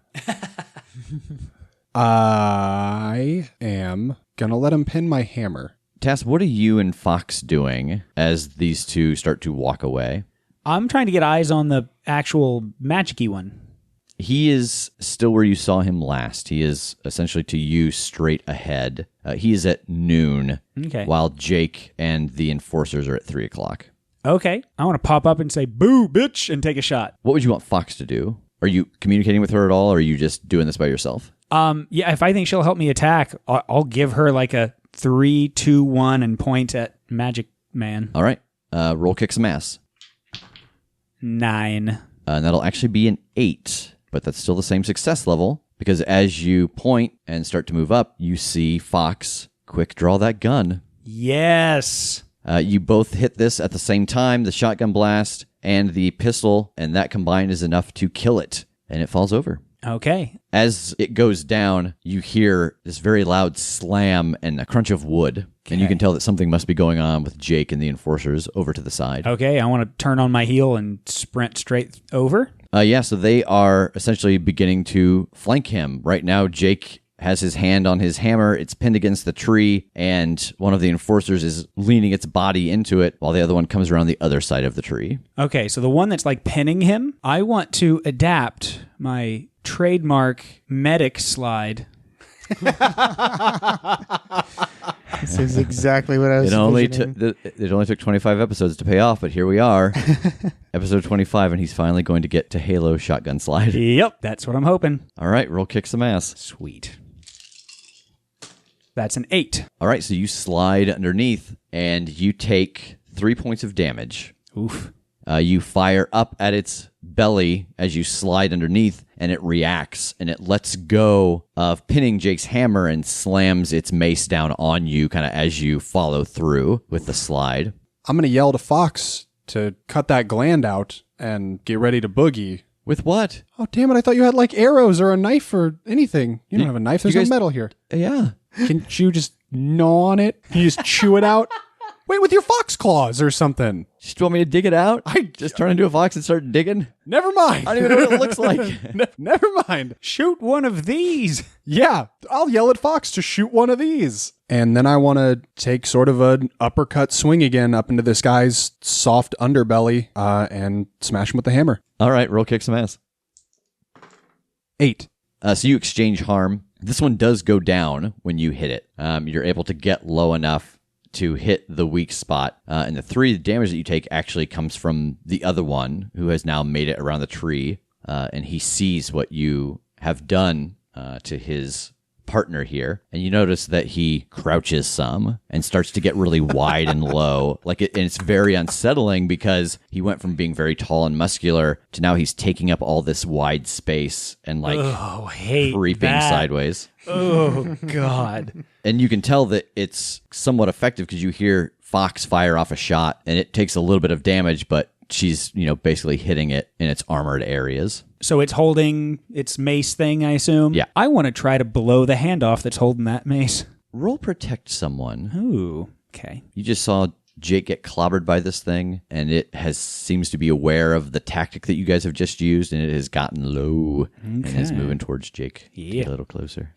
Speaker 4: I am going to let him pin my hammer.
Speaker 1: Tass, what are you and Fox doing as these two start to walk away?
Speaker 2: I'm trying to get eyes on the actual magic-y one.
Speaker 1: He is still where you saw him last. He is essentially to you straight ahead. He is at noon, while Jake and the enforcers are at 3 o'clock.
Speaker 2: Okay. I want to pop up and say, boo, bitch, and take a shot.
Speaker 1: What would you want Fox to do? Are you communicating with her at all, or are you just doing this by yourself?
Speaker 2: Yeah, if I think she'll help me attack, I'll give her like a 3, 2, 1 and point at Magic Man.
Speaker 1: All right. Roll kick some ass.
Speaker 2: 9.
Speaker 1: And that'll actually be an 8, but that's still the same success level, because as you point and start to move up, you see Fox quick draw that gun.
Speaker 2: Yes.
Speaker 1: You both hit this at the same time, the shotgun blast and the pistol, and that combined is enough to kill it, and it falls over.
Speaker 2: Okay.
Speaker 1: As it goes down, you hear this very loud slam and a crunch of wood, and you can tell that something must be going on with Jake and the enforcers over to the side.
Speaker 2: Okay, I want to turn on my heel and sprint straight over.
Speaker 1: Yeah, so they are essentially beginning to flank him. Right now, Jake has his hand on his hammer. It's pinned against the tree, and one of the enforcers is leaning its body into it, while the other one comes around the other side of the tree.
Speaker 2: Okay, so the one that's like pinning him, I want to adapt my trademark medic slide.
Speaker 3: This is exactly what I was
Speaker 1: It only took 25 episodes to pay off, but here we are. Episode 25, and he's finally going to get to Halo shotgun slide.
Speaker 2: Yep, that's what I'm hoping.
Speaker 1: All right, roll kick some ass.
Speaker 2: Sweet. That's an 8.
Speaker 1: All right, so you slide underneath, and you take 3 points of damage.
Speaker 2: Oof.
Speaker 1: You fire up at its belly as you slide underneath, and it reacts, and it lets go of pinning Jake's hammer and slams its mace down on you kind of as you follow through with the slide.
Speaker 4: I'm going to yell to Fox to cut that gland out and get ready to boogie.
Speaker 1: With what?
Speaker 4: Oh, damn it. I thought you had like arrows or a knife or anything. You don't have a knife. There's no metal here.
Speaker 1: Yeah.
Speaker 4: Can you just gnaw on it? Can you just chew it out? Wait, with your fox claws or something.
Speaker 1: Just want me to dig it out? I just turn into a fox and start digging?
Speaker 4: Never mind.
Speaker 1: I don't even know what it looks like.
Speaker 4: Never mind.
Speaker 2: Shoot one of these.
Speaker 4: Yeah, I'll yell at Fox to shoot one of these. And then I want to take sort of an uppercut swing again up into this guy's soft underbelly and smash him with the hammer.
Speaker 1: All right, roll kick some ass.
Speaker 4: 8.
Speaker 1: So you exchange harm. This one does go down when you hit it. You're able to get low enough to hit the weak spot. And the 3 damage that you take actually comes from the other one who has now made it around the tree. And he sees what you have done to his partner here. And you notice that he crouches some and starts to get really wide and low. And it's very unsettling because he went from being very tall and muscular to now he's taking up all this wide space and creeping sideways.
Speaker 2: Oh, God.
Speaker 1: And you can tell that it's somewhat effective because you hear Fox fire off a shot, and it takes a little bit of damage, but she's, basically hitting it in its armored areas.
Speaker 2: So it's holding its mace thing, I assume?
Speaker 1: Yeah.
Speaker 2: I want to try to blow the hand off that's holding that mace.
Speaker 1: Roll protect someone.
Speaker 2: Ooh, okay.
Speaker 1: You just saw Jake get clobbered by this thing, and it seems to be aware of the tactic that you guys have just used, and it has gotten low and is moving towards Jake.
Speaker 2: Yeah.
Speaker 1: Get a little closer.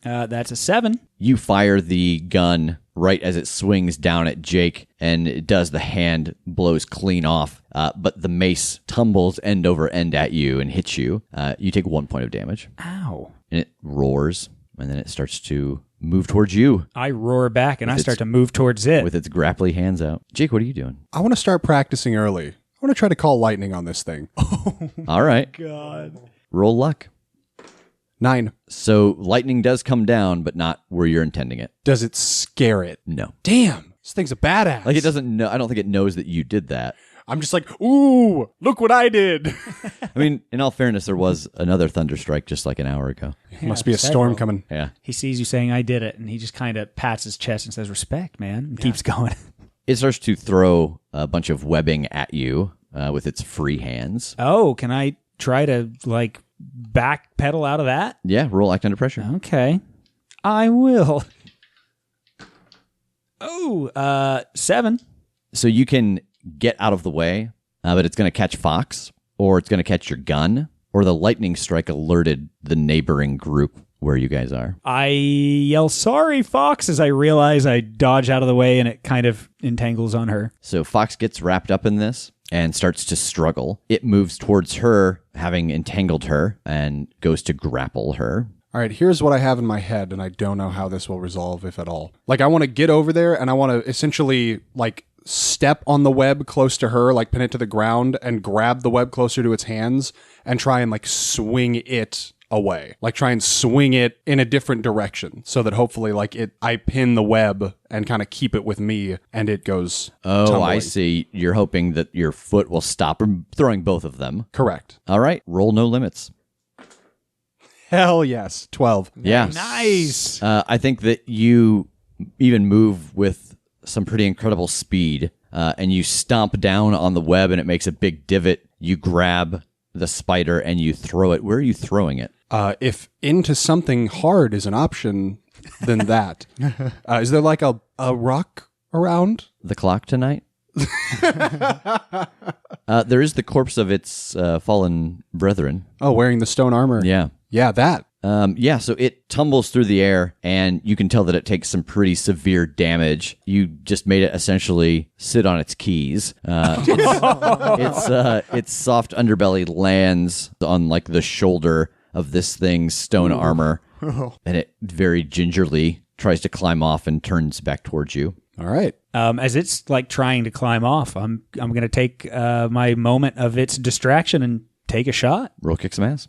Speaker 2: That's a 7.
Speaker 1: You fire the gun right as it swings down at Jake, and it does. The hand blows clean off, but the mace tumbles end over end at you and hits you. You take 1 point of damage.
Speaker 2: Ow.
Speaker 1: And it roars, and then it starts to move towards you.
Speaker 2: I roar back, and I start to move towards it.
Speaker 1: With its grapply hands out. Jake, what are you doing?
Speaker 4: I want to start practicing early. I want to try to call lightning on this thing.
Speaker 1: All right.
Speaker 2: God.
Speaker 1: Roll luck.
Speaker 4: 9.
Speaker 1: So lightning does come down, but not where you're intending it.
Speaker 4: Does it scare it?
Speaker 1: No.
Speaker 4: Damn. This thing's a badass.
Speaker 1: It doesn't know. I don't think it knows that you did that.
Speaker 4: I'm just like, ooh, look what I did.
Speaker 1: I mean, in all fairness, there was another thunderstrike just like an hour ago.
Speaker 4: Must be a storm coming.
Speaker 1: Yeah.
Speaker 2: He sees you saying, I did it, and he just kind of pats his chest and says, respect, man, and keeps going.
Speaker 1: It starts to throw a bunch of webbing at you with its free hands.
Speaker 2: Oh, can I try to, like, backpedal out of that?
Speaker 1: Yeah, roll act under pressure.
Speaker 2: Okay. I will. Oh, 7.
Speaker 1: So you can get out of the way, but it's going to catch Fox, or it's going to catch your gun, or the lightning strike alerted the neighboring group where you guys are.
Speaker 2: I yell, sorry, Fox, as I realize I dodge out of the way and it kind of entangles on her.
Speaker 1: So Fox gets wrapped up in this and starts to struggle. It moves towards her, having entangled her, and goes to grapple her.
Speaker 4: All right, here's what I have in my head, and I don't know how this will resolve, if at all. Like, I want to get over there, and I want to essentially, like, step on the web close to her, like, pin it to the ground, and grab the web closer to its hands, and try and, like, swing it away. Like, try and swing it in a different direction, so that hopefully, like, I pin the web and kind of keep it with me, and it goes tumbling.
Speaker 1: I see. You're hoping that your foot will stop from throwing both of them.
Speaker 4: Correct.
Speaker 1: All right, roll no limits.
Speaker 4: Hell yes. 12.
Speaker 1: Yeah.
Speaker 2: Nice.
Speaker 1: I think that you even move with some pretty incredible speed, and you stomp down on the web, and it makes a big divot. You grab the spider, and you throw it. Where are you throwing it?
Speaker 4: If into something hard is an option, then that. Is there like a rock around?
Speaker 1: The clock tonight? There is the corpse of its fallen brethren.
Speaker 4: Oh, wearing the stone armor.
Speaker 1: Yeah.
Speaker 4: Yeah, that.
Speaker 1: So it tumbles through the air, and you can tell that it takes some pretty severe damage. You just made it essentially sit on its keys. Its soft underbelly lands on like the shoulder of this thing's stone armor, and it very gingerly tries to climb off and turns back towards you.
Speaker 4: All right.
Speaker 2: As it's like trying to climb off, I'm going to take my moment of its distraction and take a shot.
Speaker 1: Roll kick some ass.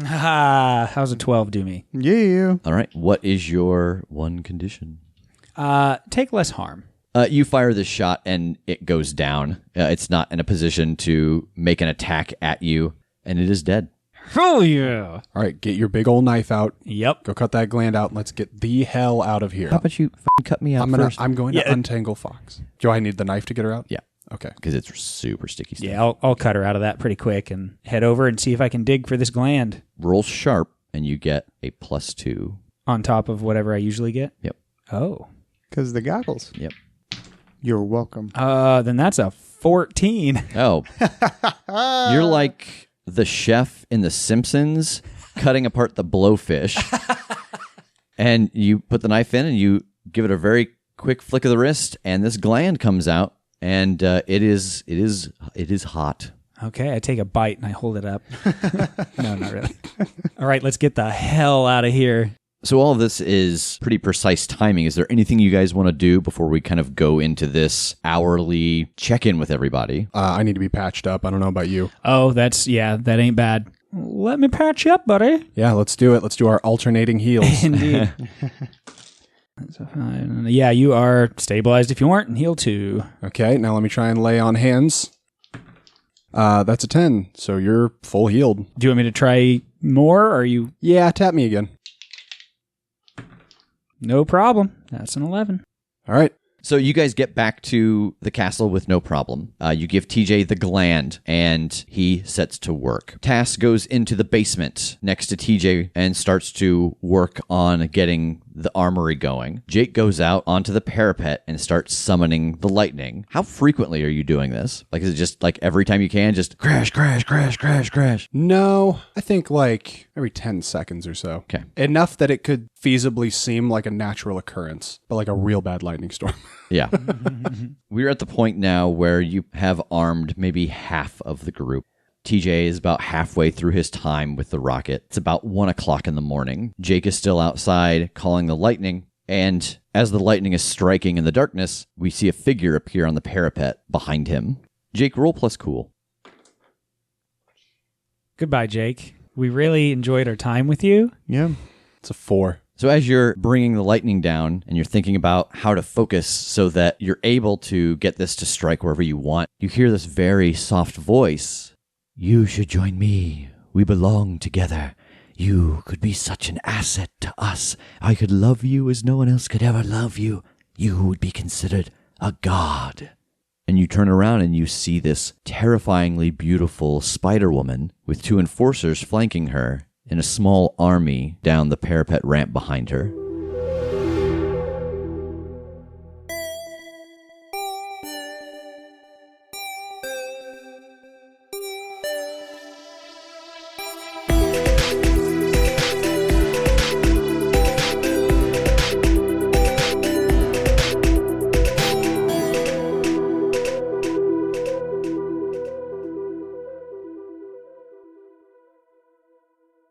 Speaker 2: How's a 12 do me?
Speaker 3: Yeah.
Speaker 1: All right. What is your one condition?
Speaker 2: Take less harm.
Speaker 1: You fire this shot and it goes down. It's not in a position to make an attack at you, and it is dead.
Speaker 2: Oh, yeah.
Speaker 4: All right, get your big old knife out.
Speaker 2: Yep.
Speaker 4: Go cut that gland out, and let's get the hell out of here.
Speaker 1: How about you cut me out first?
Speaker 4: I'm going to untangle Fox. Do I need the knife to get her out?
Speaker 1: Yeah.
Speaker 4: Okay.
Speaker 1: Because it's super sticky stuff.
Speaker 2: Yeah, I'll cut her out of that pretty quick and head over and see if I can dig for this gland.
Speaker 1: Roll sharp, and you get a +2.
Speaker 2: On top of whatever I usually get?
Speaker 1: Yep.
Speaker 2: Oh.
Speaker 3: Because the goggles.
Speaker 1: Yep.
Speaker 3: You're welcome.
Speaker 2: Then that's a 14.
Speaker 1: Oh. You're like the chef in The Simpsons cutting apart the blowfish. And you put the knife in, and you give it a very quick flick of the wrist, and this gland comes out. And it is hot.
Speaker 2: Okay, I take a bite and I hold it up. No, not really. All right, let's get the hell out of here.
Speaker 1: So all of this is pretty precise timing. Is there anything you guys want to do before we kind of go into this hourly check-in with everybody?
Speaker 4: I need to be patched up. I don't know about you.
Speaker 2: Oh, that ain't bad. Let me patch you up, buddy.
Speaker 4: Yeah, let's do it. Let's do our alternating heals.
Speaker 2: Indeed. Yeah, you are stabilized if you weren't, and heal 2.
Speaker 4: Okay, now let me try and lay on hands. That's a 10, so you're full healed.
Speaker 2: Do you want me to try more, or are you...
Speaker 4: Yeah, tap me again.
Speaker 2: No problem. That's an 11.
Speaker 4: All right.
Speaker 1: So you guys get back to the castle with no problem. You give TJ the gland, and he sets to work. Tass goes into the basement next to TJ and starts to work on getting the armory going. Jake goes out onto the parapet and starts summoning the lightning. How frequently are you doing this? Like, is it just like every time you can, just crash, crash, crash, crash, crash?
Speaker 4: No, I think like every 10 seconds or so.
Speaker 1: Okay.
Speaker 4: Enough that it could feasibly seem like a natural occurrence, but like a real bad lightning storm.
Speaker 1: Yeah. We're at the point now where you have armed maybe half of the group. TJ is about halfway through his time with the rocket. It's about 1 o'clock in the morning. Jake is still outside calling the lightning, and as the lightning is striking in the darkness, we see a figure appear on the parapet behind him. Jake, roll plus cool.
Speaker 2: Goodbye, Jake. We really enjoyed our time with you.
Speaker 3: Yeah.
Speaker 4: It's a 4.
Speaker 1: So as you're bringing the lightning down and you're thinking about how to focus so that you're able to get this to strike wherever you want, you hear this very soft voice. You should join me. We belong together. You could be such an asset to us. I could love you as no one else could ever love you. You would be considered a god. And you turn around and you see this terrifyingly beautiful spider woman with 2 enforcers flanking her in a small army down the parapet ramp behind her.